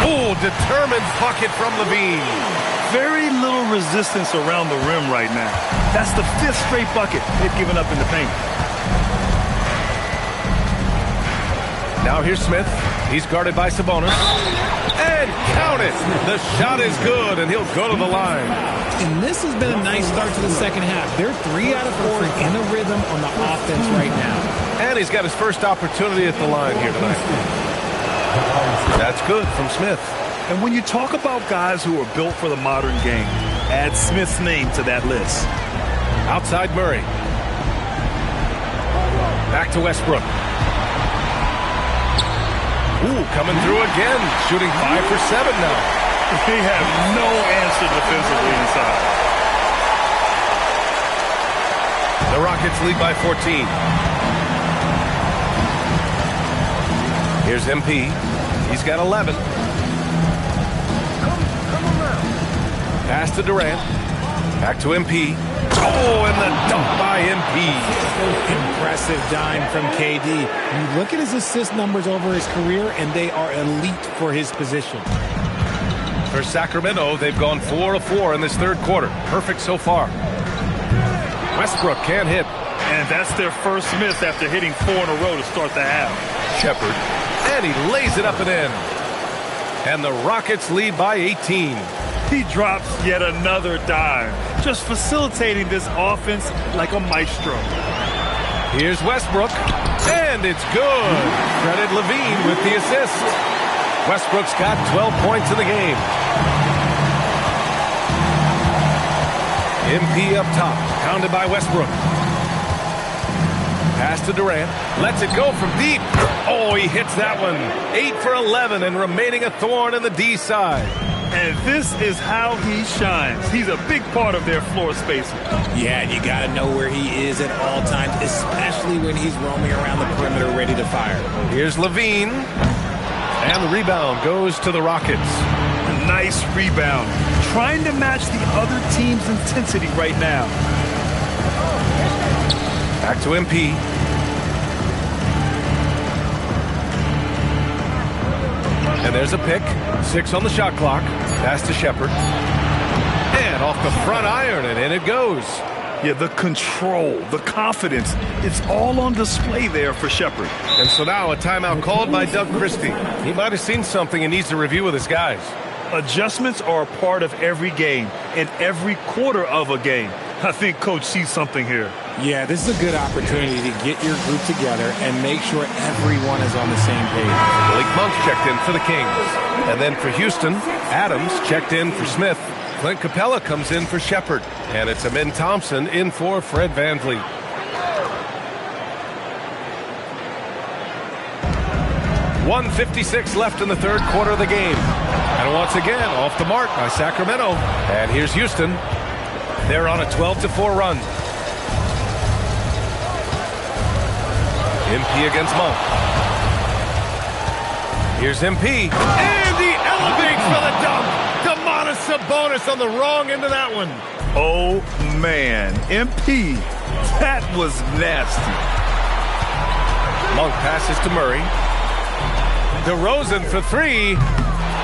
Oh, determined bucket from Levine. Very little resistance around the rim right now. That's the 5th straight bucket they've given up in the paint. Now here's Smith. He's guarded by Sabonis. And count it! The shot is good, and he'll go to the line. And this has been a nice start to the second half. They're 3 out of 4 in a rhythm on the offense right now. And he's got his first opportunity at the line here tonight. That's good from Smith. And when you talk about guys who are built for the modern game, add Smith's name to that list. Outside Murray. Back to Westbrook. Ooh, coming through again. Shooting 5 for 7 now. They have no answer defensively inside. The Rockets lead by 14. Here's MP. He's got 11. Pass to Durant. Back to MP. Oh, and the dunk by MP. Impressive dime from KD. You look at his assist numbers over his career, and they are elite for his position. For Sacramento, they've gone 4 of 4 in this third quarter. Perfect so far. Westbrook can't hit. And that's their first miss after hitting 4 in a row to start the half. Shepard. And he lays it up and in. And the Rockets lead by 18. He drops yet another dime, just facilitating this offense like a maestro. Here's Westbrook, and it's good. Credit Levine with the assist. Westbrook's got 12 points in the game. MP up top, pounded by Westbrook. Pass to Durant, lets it go from deep. Oh, he hits that one. 8 for 11 and remaining a thorn in the D side. And this is how he shines. He's a big part of their floor spacing. Yeah, and you got to know where he is at all times, especially when he's roaming around the perimeter ready to fire. Here's Levine. And the rebound goes to the Rockets. A nice rebound. Trying to match the other team's intensity right now. Back to MP. And there's a pick. 6 on the shot clock. Pass to Shepard. And off the front iron, and in it goes. Yeah, the control, the confidence, it's all on display there for Shepherd. And so now a timeout called by Doug Christie. He might have seen something and needs to review with his guys. Adjustments are a part of every game and every quarter of a game. I think Coach sees something here. Yeah, this is a good opportunity to get your group together and make sure everyone is on the same page. Malik Monk checked in for the Kings. And then for Houston, Adams checked in for Smith. Clint Capella comes in for Shepherd. And it's Amin Thompson in for Fred VanVleet. .156 left in the third quarter of the game. And once again, off the mark by Sacramento. And here's Houston. They're on a 12-4 run. MP against Monk. Here's MP. And he elevates for the dunk. Domantas Sabonis on the wrong end of that one. Oh, man. MP, that was nasty. Monk passes to Murray. DeRozan for three.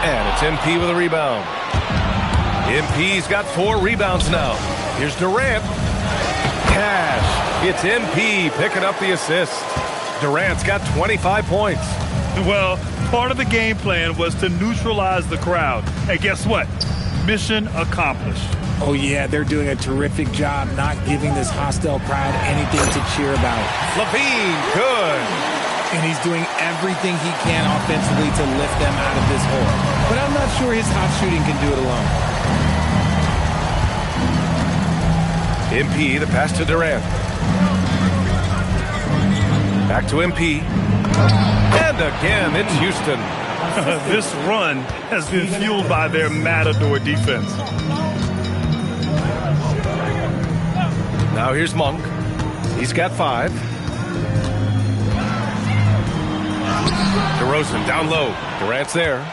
And it's MP with a rebound. MP's got 4 rebounds now. Here's Durant. Cash. It's MP picking up the assist. Durant's got 25 points. Well, part of the game plan was to neutralize the crowd. And guess what? Mission accomplished. Oh, yeah, they're doing a terrific job not giving this hostile crowd anything to cheer about. LaVine, good. And he's doing everything he can offensively to lift them out of this hole. But I'm not sure his hot shooting can do it alone. MP, the pass to Durant. Back to MP. And again, it's Houston. This run has been fueled by their Matador defense. Now here's Monk. He's got 5. DeRozan down low. Durant's there.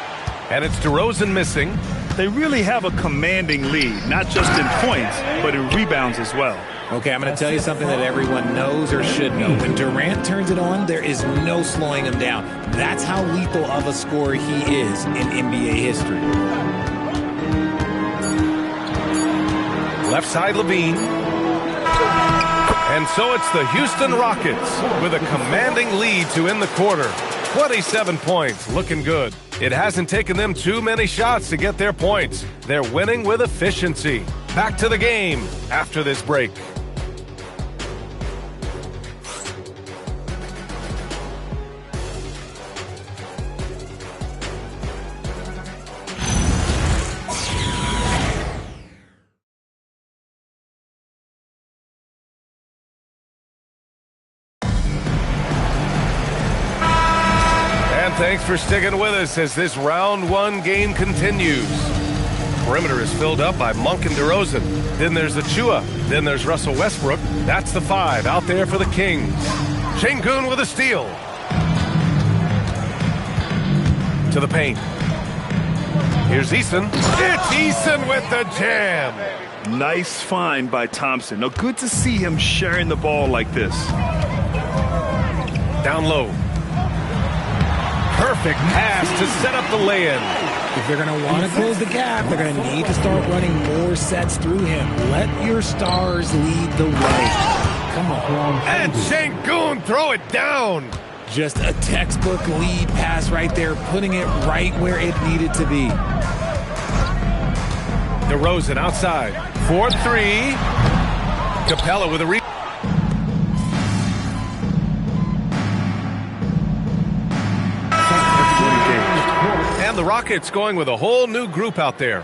And it's DeRozan missing. They really have a commanding lead, not just in points, but in rebounds as well. Okay, I'm going to tell you something that everyone knows or should know. When Durant turns it on, there is no slowing him down. That's how lethal of a scorer he is in NBA history. Left side, LaVine. And so it's the Houston Rockets with a commanding lead to end the quarter. 27 points, looking good. It hasn't taken them too many shots to get their points. They're winning with efficiency. Back to the game after this break. Thanks for sticking with us as this round 1 game continues. Perimeter is filled up by Monk and DeRozan. Then there's Achua. Then there's Russell Westbrook. That's the 5 out there for the Kings. Şengün with a steal. To the paint. Here's Eason. It's Eason with the jam. Nice find by Thompson. Now, good to see him sharing the ball like this. Down low. Perfect pass to set up the lay-in. If they're going to want to close the gap, they're going to need to start running more sets through him. Let your stars lead the way. Come on. And Şengün throw it down. Just a textbook lead pass right there, putting it right where it needed to be. DeRozan outside. 4-3. Capella with a rebound. And the Rockets going with a whole new group out there.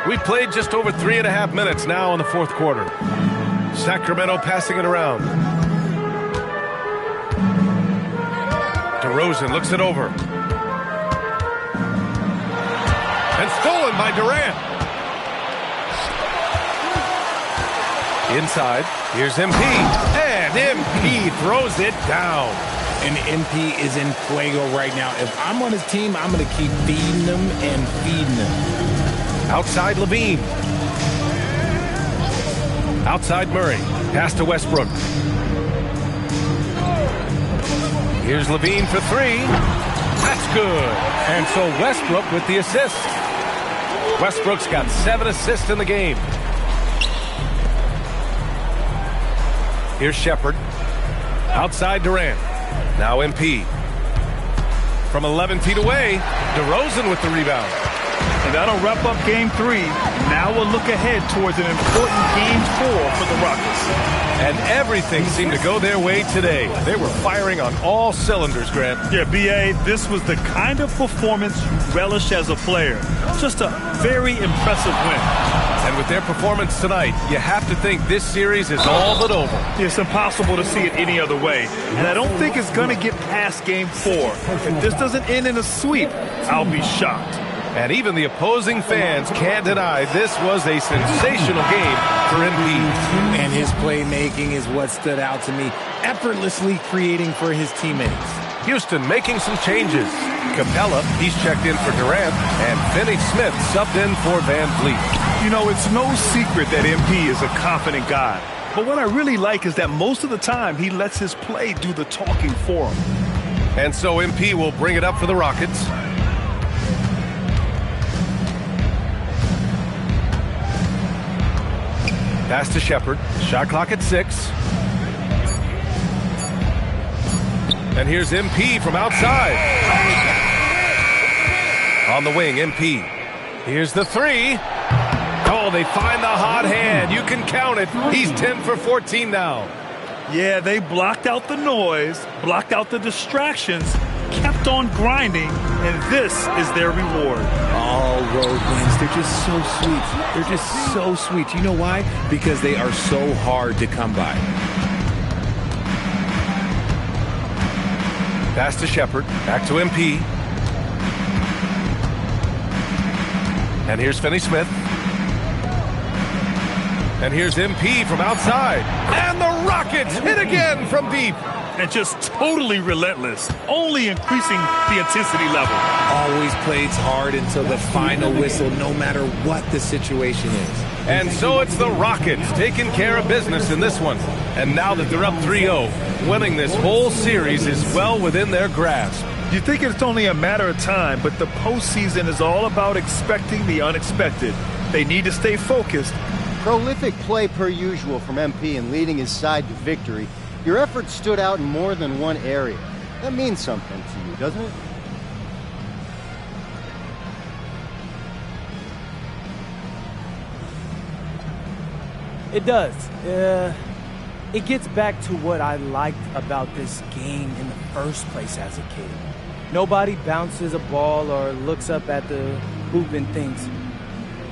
We've played just over 3.5 minutes now in the fourth quarter. Sacramento passing it around. DeRozan looks it over. And stolen by Durant. Inside, here's MP. And MP throws it down. And MP is in fuego right now. If I'm on his team, I'm going to keep feeding them and feeding them. Outside LaVine. Outside Murray. Pass to Westbrook. Here's Levine for three. That's good. And so Westbrook with the assist. Westbrook's got 7 assists in the game. Here's Shepherd. Outside Durant. Now MP. From 11 feet away, DeRozan with the rebound. And that'll wrap up game 3. Now we'll look ahead towards an important game 4 for the Rockets. And everything seemed to go their way today. They were firing on all cylinders, Grant. Yeah, B.A., this was the kind of performance you relish as a player. Just a very impressive win. And with their performance tonight, you have to think this series is all but over. It's impossible to see it any other way. And I don't think it's going to get past game 4. If this doesn't end in a sweep, I'll be shocked. And even the opposing fans can't deny this was a sensational game for MP. And his playmaking is what stood out to me, effortlessly creating for his teammates. Houston making some changes. Capella, he's checked in for Durant, and Finney-Smith subbed in for Van Vliet. You know, it's no secret that MP is a confident guy. But what I really like is that most of the time he lets his play do the talking for him. And so MP will bring it up for the Rockets. Pass to Shepherd. Shot clock at 6. And here's MP from outside. On the wing, MP. Here's the 3. Oh, they find the hot hand. You can count it. He's 10 for 14 now. Yeah, they blocked out the noise, blocked out the distractions, kept on grinding, and this is their reward. All road wins. They're just so sweet. They're just so sweet. You know why? Because they are so hard to come by. Pass to Shepherd. Back to MP. And here's Finney-Smith. And here's MP from outside. And the Rockets hit again from deep. And just totally relentless, only increasing the intensity level. Always plays hard until the final whistle, no matter what the situation is. And so it's the Rockets taking care of business in this one. And now that they're up 3-0, winning this whole series is well within their grasp. You think it's only a matter of time, but the postseason is all about expecting the unexpected. They need to stay focused. Prolific play per usual from MP and leading his side to victory. Your efforts stood out in more than one area. That means something to you, doesn't it? It does. It gets back to what I liked about this game in the first place as a kid. Nobody bounces a ball or looks up at the hoop and thinks,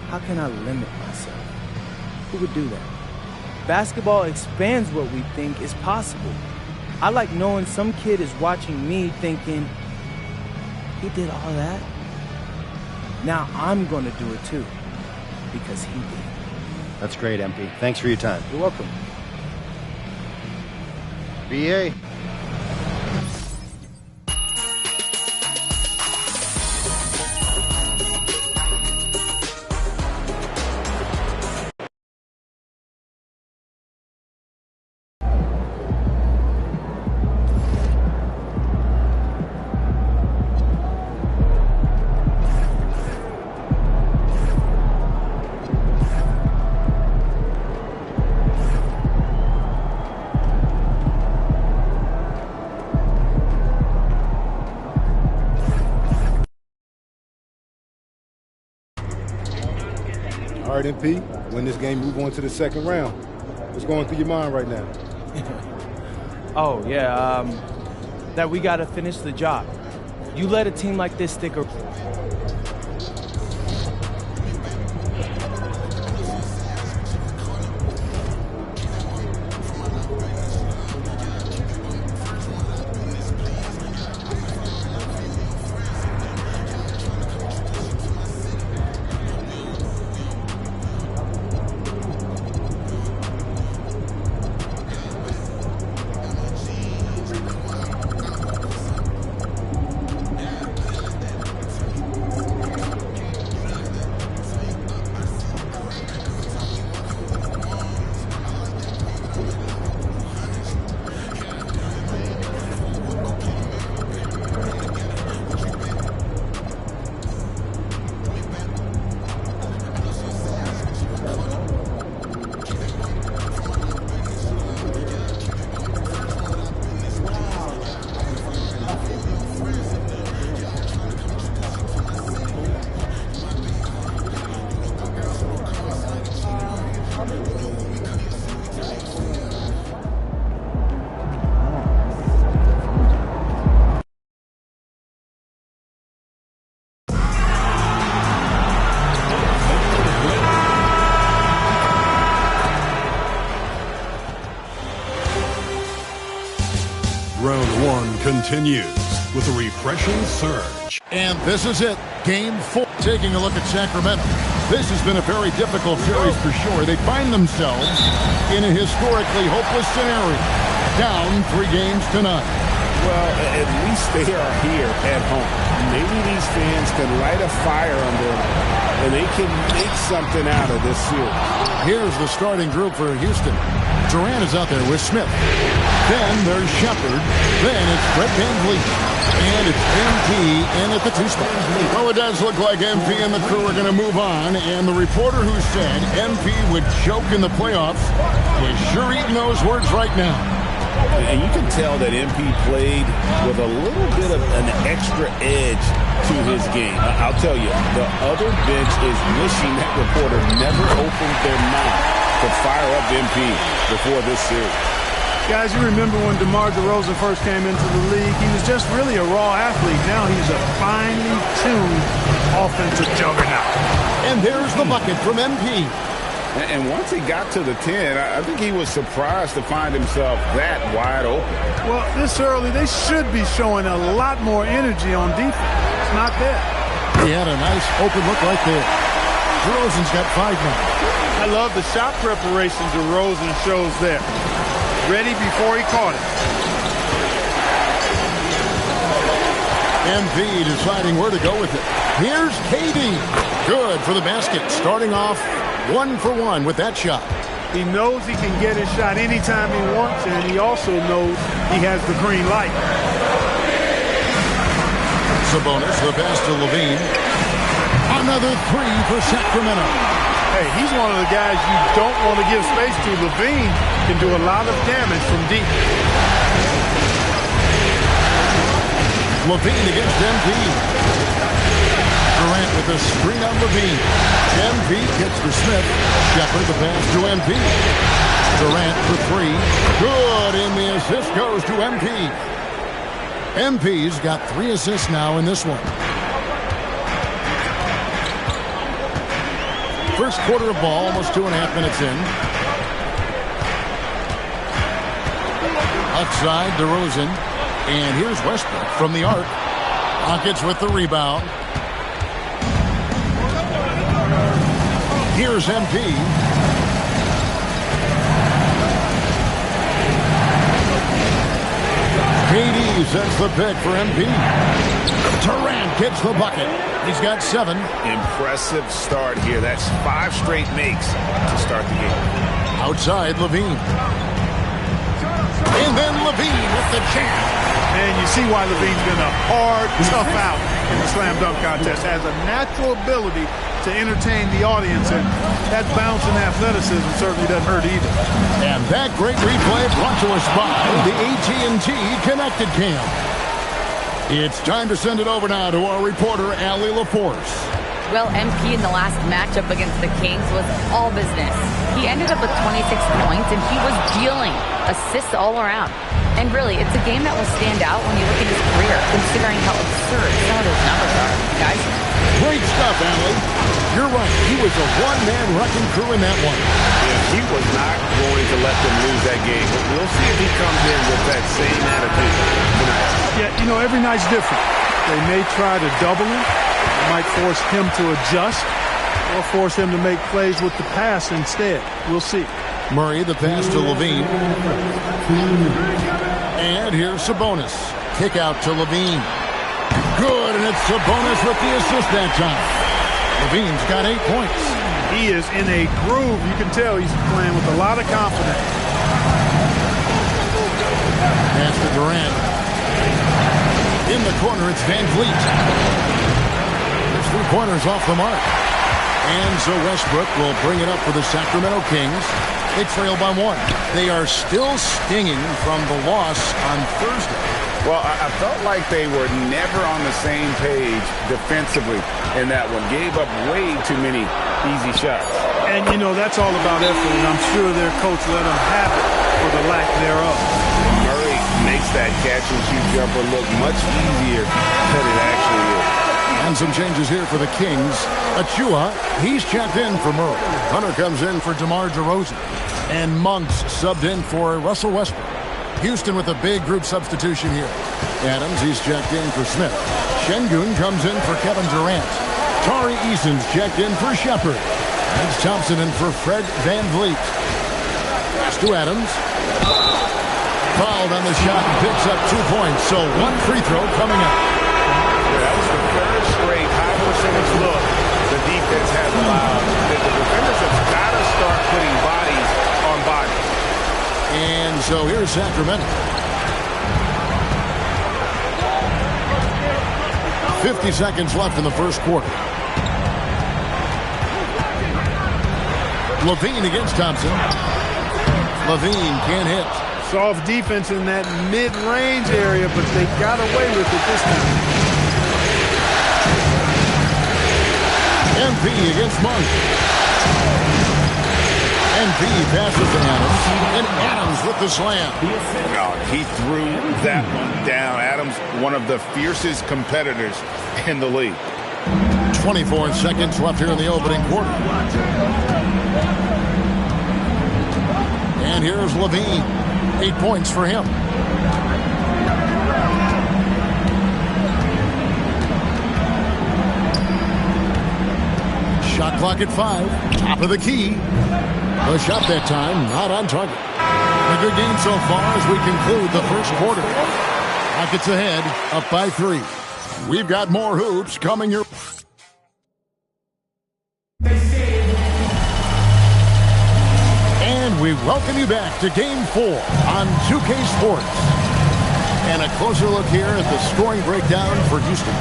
how can I limit myself? Who would do that? Basketball expands what we think is possible. I like knowing some kid is watching me thinking, he did all that? Now I'm going to do it too, because he did. That's great, MP. Thanks for your time. You're welcome. BA. All right, MP, win this game, move on to the second round. What's going through your mind right now? That we got to finish the job. You let a team like this stick around. continues with a refreshing surge. And this is it, Game 4. Taking a look at Sacramento. This has been a very difficult series for sure. They find themselves in a historically hopeless scenario. Down 3 games to none. Well, at least they are here at home. Maybe these fans can light a fire under them, and they can make something out of this series. Here's the starting group for Houston. Durant is out there with Smith. Then there's Shepard. Then it's Brett VanVleet. And it's MP in at the 2 spot. Well, it does look like MP and the crew are going to move on. And the reporter who said MP would choke in the playoffs is sure eating those words right now. And you can tell that MP played with a little bit of an extra edge to his game. I'll tell you, the other bench is wishing that reporter never opened their mouth to fire up MP before this series. Guys, you remember when DeMar DeRozan first came into the league, he was just really a raw athlete. Now he's a finely tuned offensive juggernaut. And there's the bucket from MP. And once he got to the 10, I think he was surprised to find himself that wide open. Well, this early, they should be showing a lot more energy on defense. It's not there. He had a nice open look right there. DeRozan's got 5 now. I love the shot preparation DeRozan shows there. Ready before he caught it. MP deciding where to go with it. Here's KD. Good for the basket. Starting off 1 for 1 with that shot. He knows he can get his shot anytime he wants, and he also knows he has the green light. Sabonis, the pass to Levine. Another 3 for Sacramento. Hey, he's one of the guys you don't want to give space to. Levine can do a lot of damage from deep. Levine against MP. Durant with a screen on Levine. MP gets to Smith. Shepard the pass to MP. Durant for 3. Good, and the assist goes to MP. MP's got 3 assists now in this one. First quarter of ball, almost 2.5 minutes in. Outside, DeRozan. And here's Westbrook from the arc. Rockets with the rebound. Here's MP. KD sets the pick for MP. Durant gets the bucket. He's got 7. Impressive start here. That's 5 straight makes to start the game. Outside, Levine. And then Levine with the jam. And you see why Levine's been a hard, tough out in the slam dunk contest. Has a natural ability to entertain the audience, and that bounce and athleticism certainly doesn't hurt either. And that great replay brought to us by the AT&T Connected Cam. It's time to send it over now to our reporter, Allie LaForce. Well, MP in the last matchup against the Kings was all business. He ended up with 26 points, and he was dealing assists all around. And really, it's a game that will stand out when you look at his career, considering how absurd some of those numbers are, guys. Great stuff, Allie. You're right. He was a one-man wrecking crew in that one. Yeah, he was not going to let them lose that game. But we'll see if he comes in with that same attitude tonight. Yeah, you know, every night's different. They may try to double him. They might force him to adjust or force him to make plays with the pass instead. We'll see. Murray, the pass to Levine. And here's Sabonis. Kick out to Levine. Good, and it's Sabonis with the assist that time. Levine's got 8 points. He is in a groove. You can tell he's playing with a lot of confidence. Pass to Durant. In the corner, it's VanVleet. There's 3 pointers off the mark. And so Westbrook will bring it up for the Sacramento Kings. They trail by 1. They are still stinging from the loss on Thursday. Well, I felt like they were never on the same page defensively in that one. Gave up way too many easy shots. And, you know, that's all about effort, and I'm sure their coach let them have it for the lack thereof. Murray makes that catch-and-shoot jumper look much easier than it actually is. And some changes here for the Kings. Achua, he's checked in for Murray. Hunter comes in for DeMar DeRozan. And Monks subbed in for Russell Westbrook. Houston with a big group substitution here. Adams, he's checked in for Smith. Şengün comes in for Kevin Durant. Tari Eason's checked in for Shepard. That's Thompson in for Fred VanVleet. Pass to Adams. Fouled on the shot and picks up 2 points. So 1 free throw coming up. That was the third straight high percentage look the defense has allowed. The defenders have got to start putting bodies on bodies. And so here's Sacramento. 50 seconds left in the first quarter. Levine against Thompson. Levine can't hit. Soft defense in that mid-range area, but they got away with it this time. MP against Monk. MP passes to Adams, and Adams with the slam. Oh, he threw that one down. Adams, one of the fiercest competitors in the league. 24 seconds left here in the opening quarter. And here's Levine. 8 points for him. Shot clock at 5. Top of the key. The shot that time not on target. A good game so far as we conclude the first quarter. Rockets ahead, up by 3. We've got more hoops coming your... And we welcome you back to Game 4 on 2K Sports. And a closer look here at the scoring breakdown for Houston.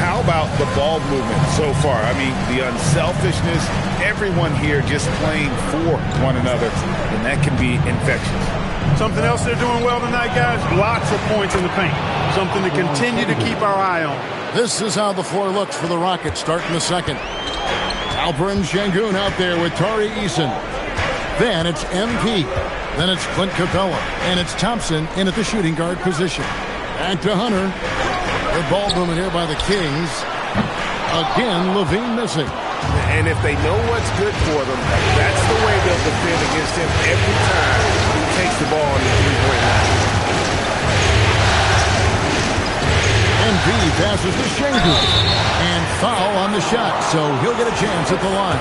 How about the ball movement so far? I mean, the unselfishness, everyone here just playing for one another, and that can be infectious. Something else they're doing well tonight, guys, lots of points in the paint. Something to continue to keep our eye on. This is how the floor looks for the Rockets starting the second. Alperen Şengün out there with Tari Eason. Then it's MP. Then it's Clint Capella. And it's Thompson in at the shooting guard position. Back to Hunter. Good ball movement here by the Kings. Again, Levine missing. And if they know what's good for them, that's the way they'll defend against him every time he takes the ball on the three-point line. MP passes to Şengün. And foul on the shot, so he'll get a chance at the line.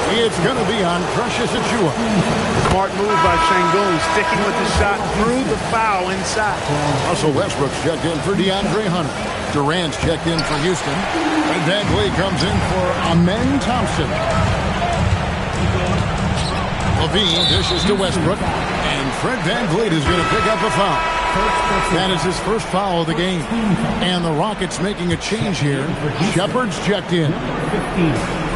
It's going to be on Precious Achiuwa. Smart move by Şengün, sticking with the shot through the foul inside. Russell Westbrook's checked in for DeAndre Hunter. Durant's checked in for Houston. And VanVleet comes in for Amen Thompson. Levine dishes to Westbrook. And Fred VanVleet is going to pick up a foul. That is his first foul of the game. And the Rockets making a change here. Shepard's checked in.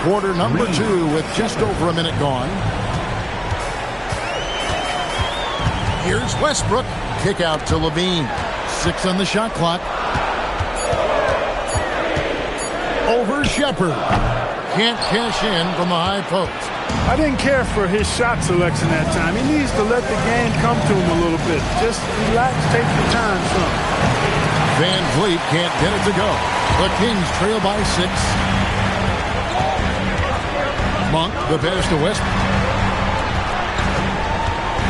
Quarter number 2 with just over a minute gone. Here's Westbrook. Kick out to Levine. 6 on the shot clock. Over Shepard. Can't cash in from the high post. I didn't care for his shot selection that time. He needs to let the game come to him a little bit. Just relax, take your time, son. VanVleet can't get it to go. The Kings trail by 6. Monk, the pass to Westbrook.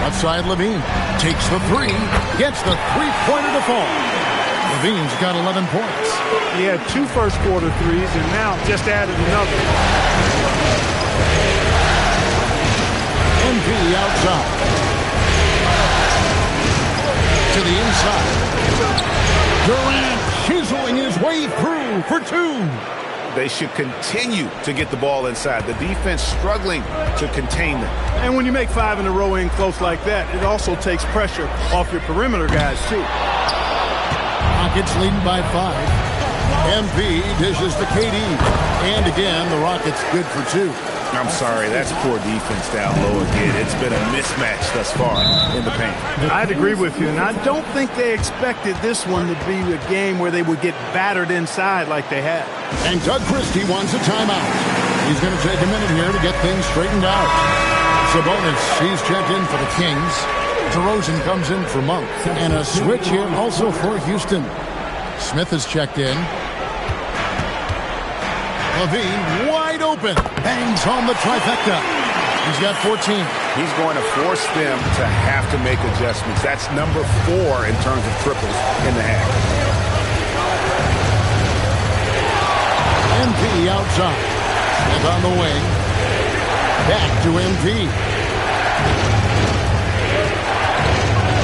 Left side, Levine takes the 3, gets the three-pointer to fall. Levine's got 11 points. He had 2 first-quarter threes and now just added another. MP outside. To the inside. Durant chiseling his way through for 2. They should continue to get the ball inside. The defense struggling to contain them. And when you make 5 in a row in close like that, it also takes pressure off your perimeter guys, too. Rockets leading by 5. MP dishes to KD. And again, the Rockets good for 2. I'm sorry, that's poor defense down low again. It's been a mismatch thus far in the paint. I'd agree with you, and I don't think they expected this one to be a game where they would get battered inside like they had. And Doug Christie wants a timeout. He's going to take a minute here to get things straightened out. Sabonis, he's checked in for the Kings. DeRozan comes in for Monk. And a switch here also for Houston. Smith is checked in. Levine wide open. Bangs home the trifecta. He's got 14. He's going to force them to have to make adjustments. That's number 4 in terms of triples in the half. MP outside. Smith on the wing. Back to MP.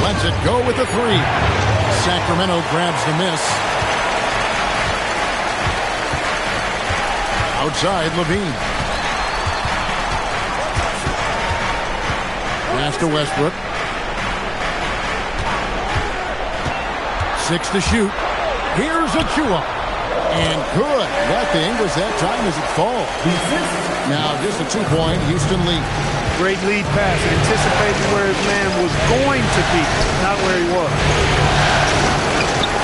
Lets it go with the 3. Sacramento grabs the miss. Outside, Levine. Pass to Westbrook. 6 to shoot. Here's Achua. And good. Got the English that time as it falls. Now just a 2-point Houston lead. Great lead pass, anticipating where his man was going to be, not where he was.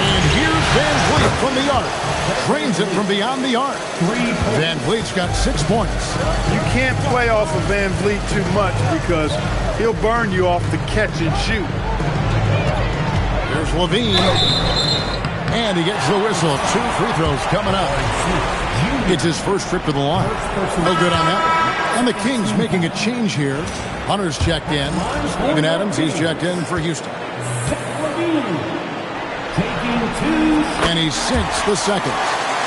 And here's Van Vliet from the arc. Drains it from beyond the arc. Van Vliet's got 6 points. You can't play off of Van Vliet too much because he'll burn you off the catch and shoot. There's Levine. And he gets the whistle. 2 free throws coming up. Gets his first trip to the line. No good on that. And the Kings making a change here. Hunter's checked in. Steven Adams, he's checked in for Houston. And he sinks the second.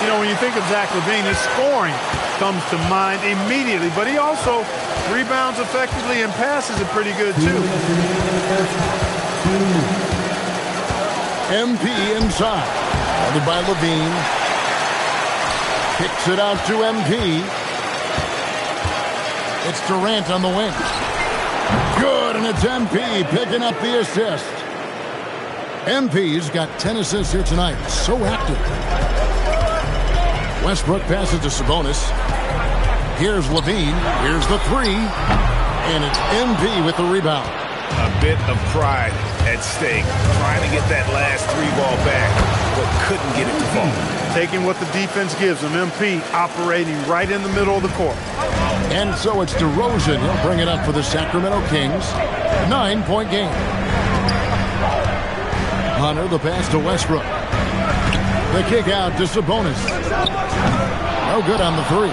You know, when you think of Zach LaVine, his scoring comes to mind immediately, but he also rebounds effectively and passes it pretty good, too. MP inside. Guarded by Levine. Kicks it out to MP. It's Durant on the wing. Good, and it's MP picking up the assist. MP's got 10 assists here tonight. So active. Westbrook passes to Sabonis. Here's Levine. Here's the 3. And it's MP with the rebound. A bit of pride at stake. Trying to get that last 3 ball back, but couldn't get it to fall. Taking what the defense gives him. MP operating right in the middle of the court. And so it's DeRozan. He'll bring it up for the Sacramento Kings. 9-point game. Hunter, the pass to Westbrook. The kick out to Sabonis. No good on the 3.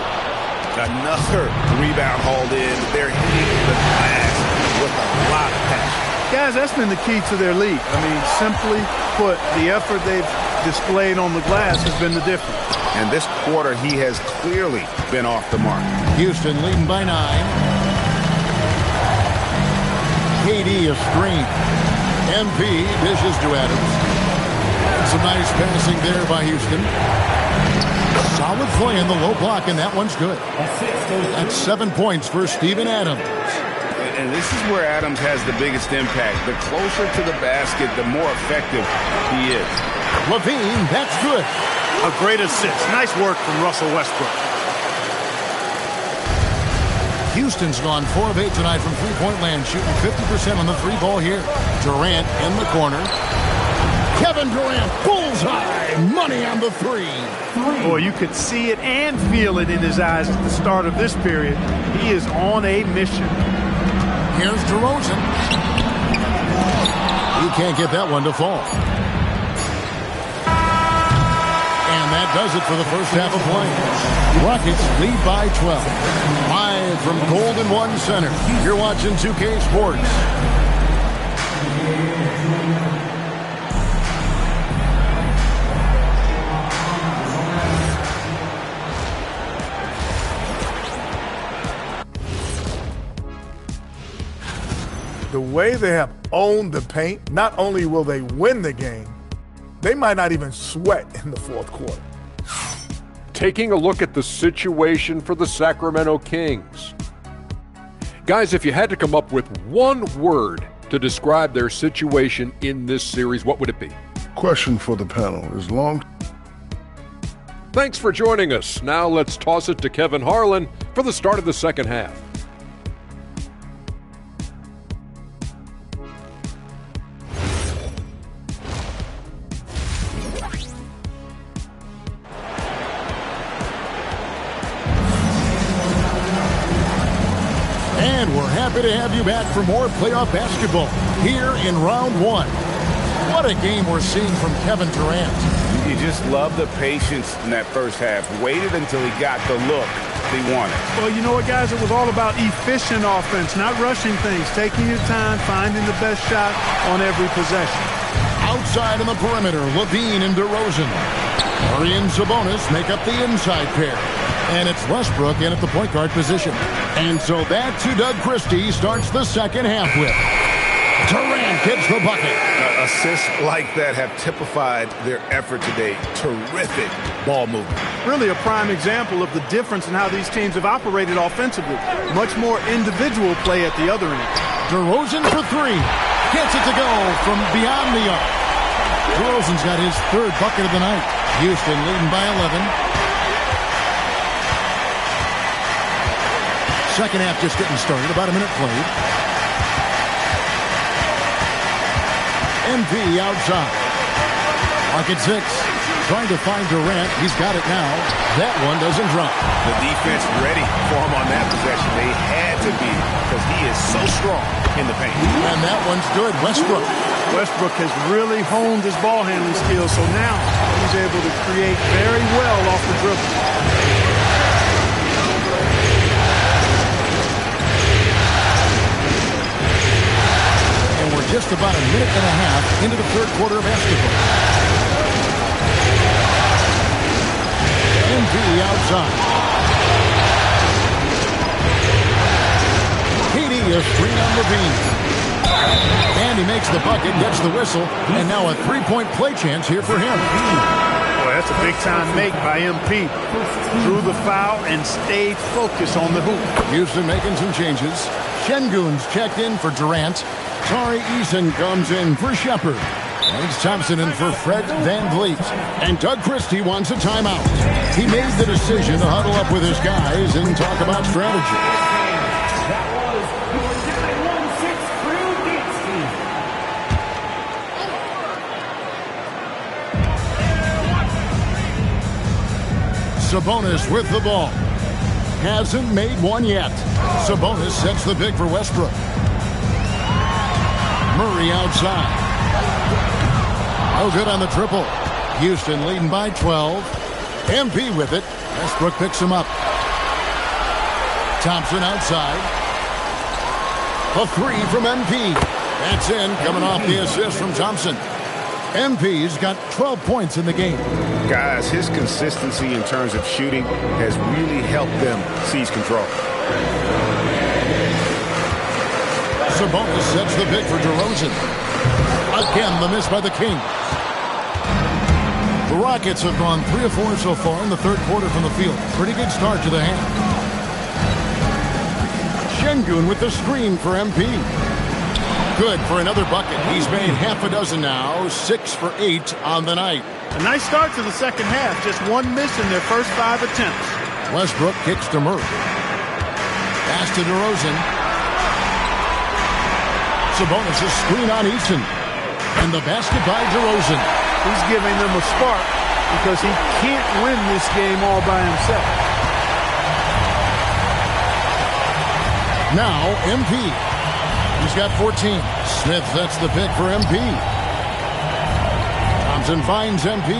Another rebound hauled in. They're hitting the glass with a lot of passion. Guys, that's been the key to their lead. I mean, simply put, the effort they've displayed on the glass has been the difference. And this quarter, he has clearly been off the mark. Houston leading by 9. KD a screen. MP dishes to Adams. And some nice passing there by Houston. Solid play in the low block, and that one's good. That's 7 points for Steven Adams. And this is where Adams has the biggest impact. The closer to the basket, the more effective he is. Levine, that's good. A great assist. Nice work from Russell Westbrook. Houston's gone 4 of 8 tonight from three-point land, shooting 50% on the 3 ball here. Durant in the corner. Kevin Durant, bullseye, money on the 3. Boy, you could see it and feel it in his eyes at the start of this period. He is on a mission. Here's DeRozan. He can't get that one to fall. And that does it for the first half of play. Rockets lead by 12. Live from Golden One Center. You're watching 2K Sports. The way they have owned the paint, not only will they win the game, they might not even sweat in the fourth quarter. Taking a look at the situation for the Sacramento Kings. Guys, if you had to come up with one word to describe their situation in this series, what would it be? Question for the panel. Is long... Thanks for joining us. Now let's toss it to Kevin Harlan for the start of the second half. And we're happy to have you back for more playoff basketball here in round 1. What a game we're seeing from Kevin Durant. You just love the patience in that first half. Waited until he got the look he wanted. Well, you know what, guys? It was all about efficient offense, not rushing things, taking your time, finding the best shot on every possession. Outside on the perimeter, Levine and DeRozan. Murray and Sabonis make up the inside pair. And it's Westbrook in at the point guard position. And so that's who Doug Christie starts the second half with. Durant gets the bucket. Assists like that have typified their effort today. Terrific ball movement. Really a prime example of the difference in how these teams have operated offensively. Much more individual play at the other end. DeRozan for three. Gets it to go from beyond the arc. DeRozan's got his third bucket of the night. Houston leading by 11. Second half just getting started. About a minute played. MP outside. Mark at 6. Trying to find Durant. He's got it now. That one doesn't drop. The defense ready for him on that possession. They had to be because he is so strong in the paint. And that one's good. Westbrook. Westbrook has really honed his ball handling skills, so now he's able to create very well off the dribble. Just about a minute and a half into the third quarter of basketball. MP outside. KD is three on Levine. And he makes the bucket, gets the whistle, and now a three-point play chance here for him. Boy, that's a big-time make by MP. Drew the foul and stayed focused on the hoop. Houston making some changes. Şengün's checked in for Durant. Tari Eason comes in for Shepard. It's Thompson in for Fred VanVleet. And Doug Christie wants a timeout. He made the decision to huddle up with his guys and talk about strategy. Sabonis with the ball. Hasn't made one yet. Sabonis sets the pick for Westbrook. Murray outside. No good on the triple. Houston leading by 12. MP with it. Westbrook picks him up. Thompson outside. A three from MP. That's in, coming off the assist from Thompson. MP's got 12 points in the game. Guys, his consistency in terms of shooting has really helped them seize control. Sabonis sets the pick for DeRozan. Again, the miss by the Kings. The Rockets have gone 3 of 4 so far in the third quarter from the field. Pretty good start to the half. Şengün with the screen for MP. Good for another bucket. He's made half a dozen now, 6 for 8 on the night. A nice start to the second half. Just one miss in their first 5 attempts. Westbrook kicks to Murray. Pass to DeRozan. Sabonis' screen on Eason. And the basket by DeRozan. He's giving them a spark because he can't win this game all by himself. Now, MP. He's got 14. Smith sets the pick for MP. Thompson finds MP.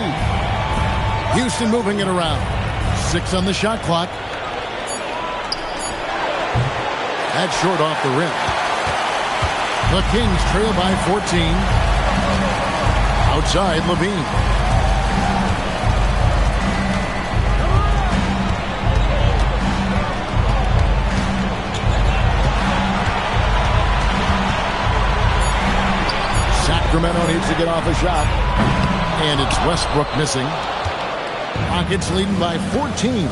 Houston moving it around. 6 on the shot clock. That's short off the rim. The Kings trail by 14. Outside, Levine. Sacramento needs to get off a shot. And it's Westbrook missing. Rockets leading by 14.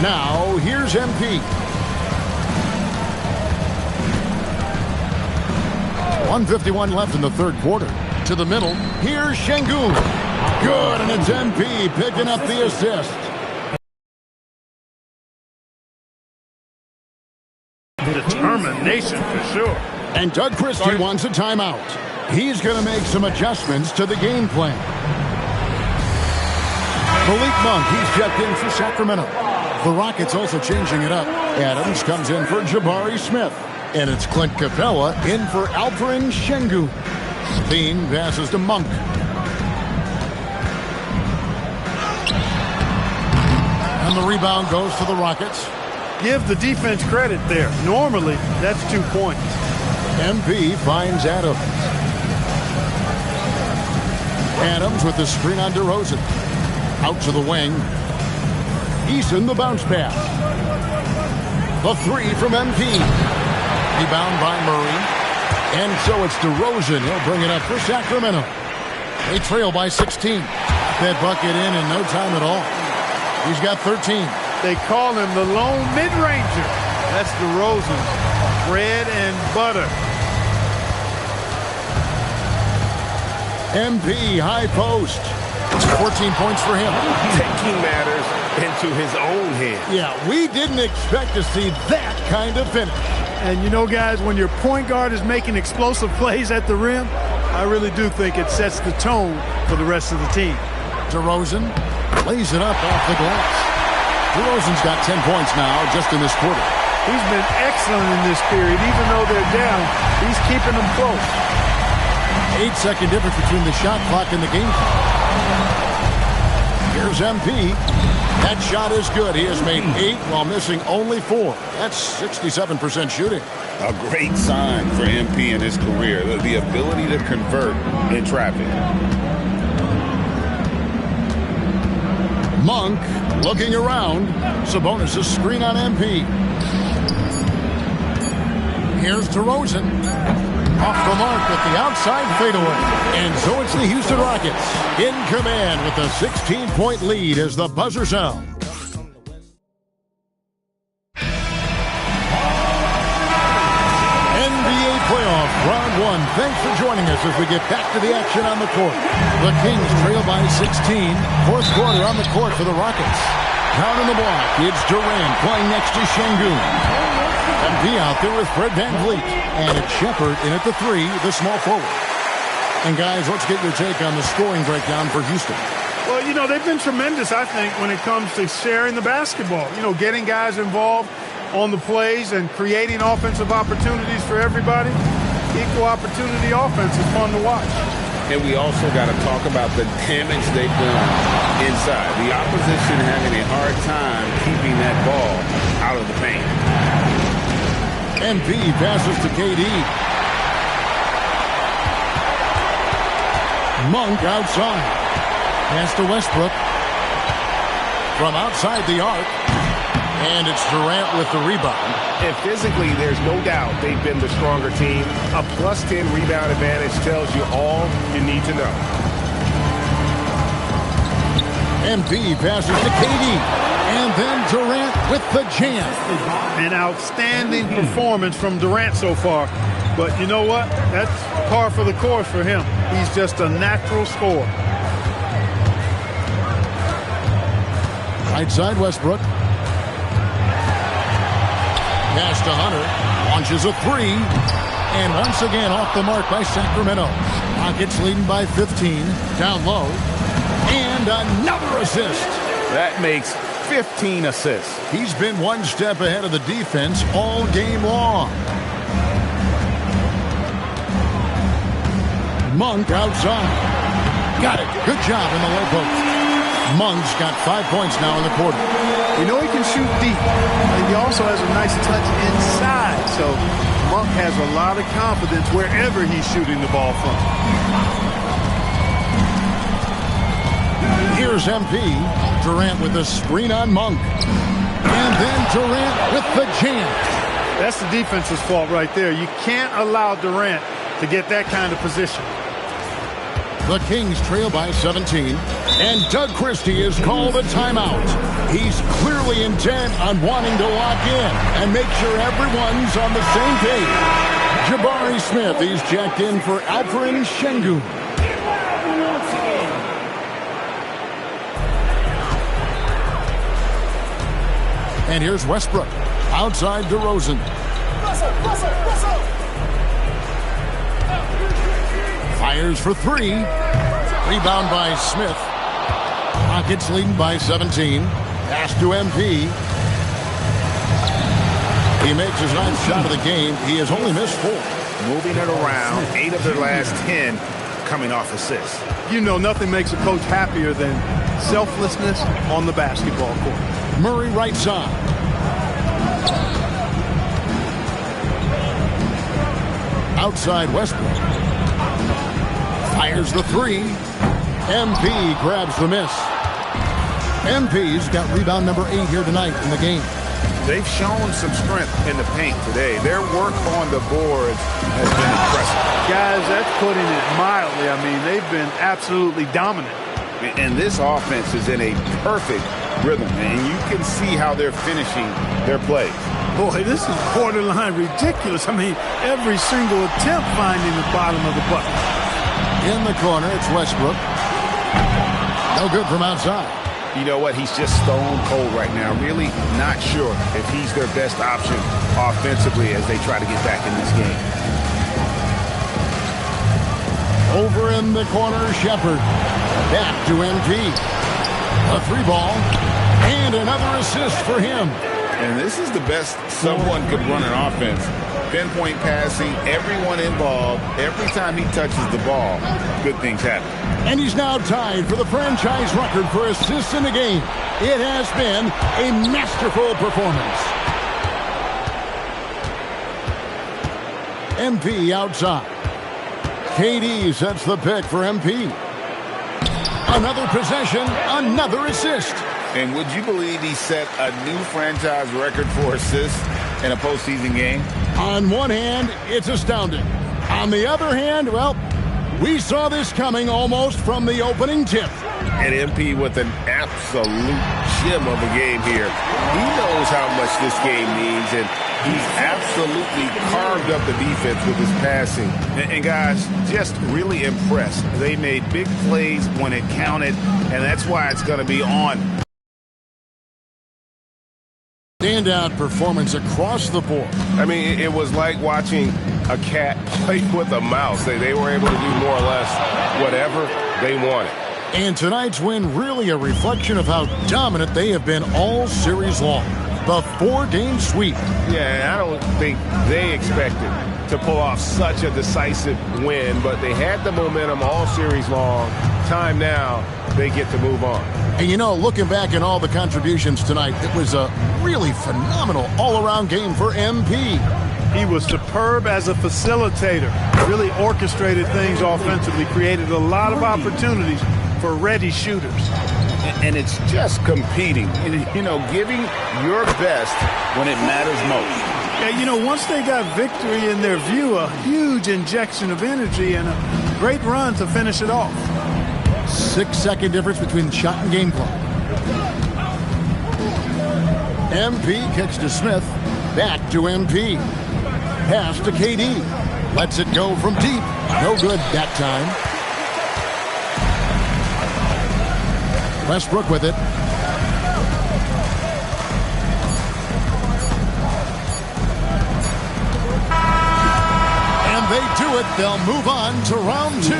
Now, here's MP. 1:51 left in the third quarter. To the middle. Here's Şengün. Good, and it's MP picking up the assist. Determination for sure. And Doug Christie wants a timeout. He's going to make some adjustments to the game plan. Malik Monk, he's checked in for Sacramento. The Rockets also changing it up. Adams comes in for Jabari Smith. And it's Clint Capella in for Alperen Şengün. Levine passes to Monk. And the rebound goes to the Rockets. Give the defense credit there. Normally, that's 2 points. MP finds Adams. Adams with the screen on DeRozan. Out to the wing. Eason the bounce pass. The three from MP. Rebound by Murray. And so it's DeRozan. He'll bring it up for Sacramento. They trail by 16. That bucket in no time at all. He's got 13. They call him the lone mid-ranger. That's DeRozan's bread and butter. MP high post. It's 14 points for him. Taking matters into his own hands. Yeah, we didn't expect to see that kind of finish. And you know, guys, when your point guard is making explosive plays at the rim, I really do think it sets the tone for the rest of the team. DeRozan lays it up off the glass. DeRozan's got 10 points now just in this quarter. He's been excellent in this period. Even though they're down, he's keeping them close. 8-second difference between the shot clock and the game clock. Here's MP. That shot is good. He has made 8 while missing only 4. That's 67% shooting. A great sign for MP in his career, the ability to convert in traffic. Monk looking around. Sabonis' screen on MP. Here's DeRozan. Off the mark with the outside fadeaway. And so it's the Houston Rockets in command with a 16-point lead as the buzzer sounds. NBA playoff round 1. Thanks for joining us as we get back to the action on the court. The Kings trail by 16. Fourth quarter on the court for the Rockets. Down in the block, it's Durant playing next to Şengün. MP out there with Fred VanVleet. And it's Shepherd in at the 3, the small forward. And guys, let's get your take on the scoring breakdown for Houston. Well, you know, they've been tremendous, I think, when it comes to sharing the basketball. You know, getting guys involved on the plays and creating offensive opportunities for everybody. Equal opportunity offense is fun to watch. And we also got to talk about the damage they've done inside. The opposition having a hard time keeping that ball out of the paint. MP passes to KD. Monk outside. Pass to Westbrook. From outside the arc. And it's Durant with the rebound. And physically, there's no doubt they've been the stronger team. A +10 rebound advantage tells you all you need to know. MP passes to KD. And then Durant with the jam. An outstanding performance from Durant so far. But you know what? That's par for the course for him. He's just a natural scorer. Right side Westbrook. Pass to Hunter. Launches a 3. And once again off the mark by Sacramento. Rockets leading by 15. Down low. And another assist. That makes 15 assists. He's been one step ahead of the defense all game long. Monk outside. Got it. Good job in the low post. Monk's got 5 points now in the quarter. You know he can shoot deep. And he also has a nice touch inside. So Monk has a lot of confidence wherever he's shooting the ball from. Here's MP. Durant with a screen on Monk. And then Durant with the jam. That's the defense's fault right there. You can't allow Durant to get that kind of position. The Kings trail by 17. And Doug Christie has called a timeout. He's clearly intent on wanting to lock in and make sure everyone's on the same page. Jabari Smith, he's checked in for Alperen Şengün. And here's Westbrook. Outside DeRozan. Fires for 3. Rebound by Smith. Rockets leading by 17. Pass to MP. He makes his 9th shot of the game. He has only missed 4. Moving it around. 8 of their last 10 coming off assists. You know, nothing makes a coach happier than selflessness on the basketball court. Murray right side. Outside Westbrook. Fires the three. MP grabs the miss. MP's got rebound number 8 here tonight in the game. They've shown some strength in the paint today. Their work on the boards has been impressive. Guys, that's putting it mildly. I mean, they've been absolutely dominant. And this offense is in a perfect rhythm, and you can see how they're finishing their plays. Boy, this is borderline ridiculous. I mean, every single attempt finding the bottom of the bucket. In the corner, it's Westbrook. No good from outside. You know what? He's just stone cold right now. Really not sure if he's their best option offensively as they try to get back in this game. Over in the corner, Shepard. Back to MP. A 3-ball. And another assist for him. And this is the best someone could run an offense. Pinpoint passing, everyone involved. Every time he touches the ball, good things happen. And he's now tied for the franchise record for assists in the game. It has been a masterful performance. MP outside. KD sets the pick for MP. Another possession, another assist. And would you believe he set a new franchise record for assists in a postseason game? On one hand, it's astounding. On the other hand, well, we saw this coming almost from the opening tip. And MP with an absolute gem of a game here. He knows how much this game means, and he's absolutely carved up the defense with his passing. And guys, just really impressed. They made big plays when it counted, and that's why it's going to be on. Standout performance across the board. I mean, it was like watching a cat play with a mouse. They were able to do more or less whatever they wanted. And tonight's win really a reflection of how dominant they have been all series long. The 4-game sweep. Yeah, I don't think they expected to pull off such a decisive win, but they had the momentum all series long. Time now, they get to move on. And you know, looking back at all the contributions tonight, it was a really phenomenal all-around game for MP. He was superb as a facilitator, really orchestrated things offensively, created a lot of opportunities for ready shooters. And it's just competing, you know, giving your best when it matters most. Yeah, you know, once they got victory in their view, a huge injection of energy and a great run to finish it off. 6-second difference between shot and game clock. MP kicks to Smith. Back to MP. Pass to KD. Lets it go from deep. No good that time. Westbrook with it. And they do it. They'll move on to round 2.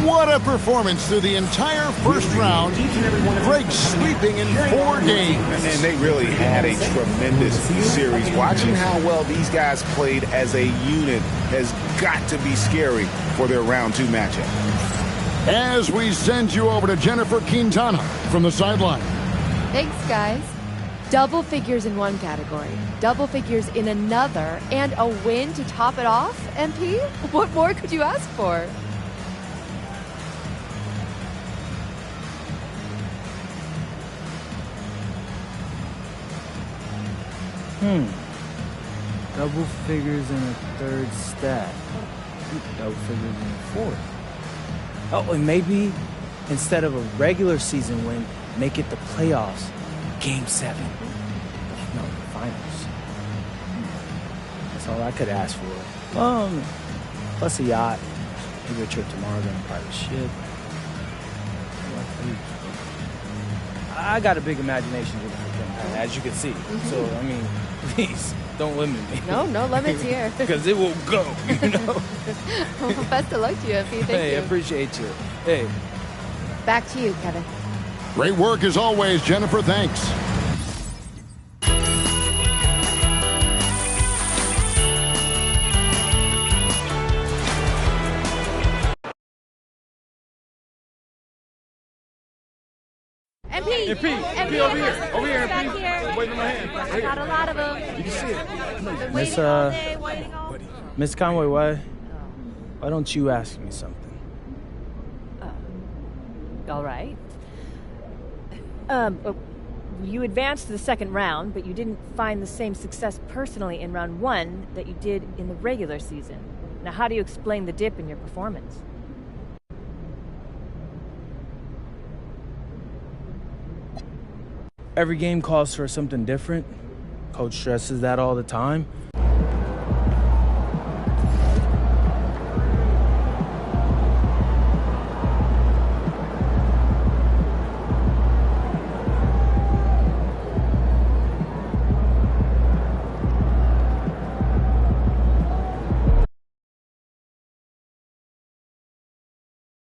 What a performance through the entire first round. Greg sweeping in 4 games. And they really had a tremendous series. Watching how well these guys played as a unit has got to be scary for their round 2 matchup. As we send you over to Jennifer Quintana from the sideline. Thanks, guys. Double figures in one category, double figures in another, and a win to top it off, MP? What more could you ask for? Double figures in a third stat. Double figures in a fourth. Oh, and maybe instead of a regular season win, make it the playoffs. Game 7. No, the finals. That's all I could ask for. Plus a yacht. Maybe a trip to Mars on a private ship. I got a big imagination, as you can see. So, I mean, please, don't limit me. No limits here. Because it will go, you know? Well, best of luck to you, MP. Thank you. Hey, I appreciate you. Hey. Back to you, Kevin. Great work as always, Jennifer. Thanks. MP. MP over here. Over here, Back MP. here. Waiting on my hand. I got a lot of them. You can see it. Been Miss, waiting all day, waiting all Miss Conway, why don't you ask me something? All right. You advanced to the second round, but you didn't find the same success personally in round 1 that you did in the regular season. Now, how do you explain the dip in your performance? Every game calls for something different. Coach stresses that all the time.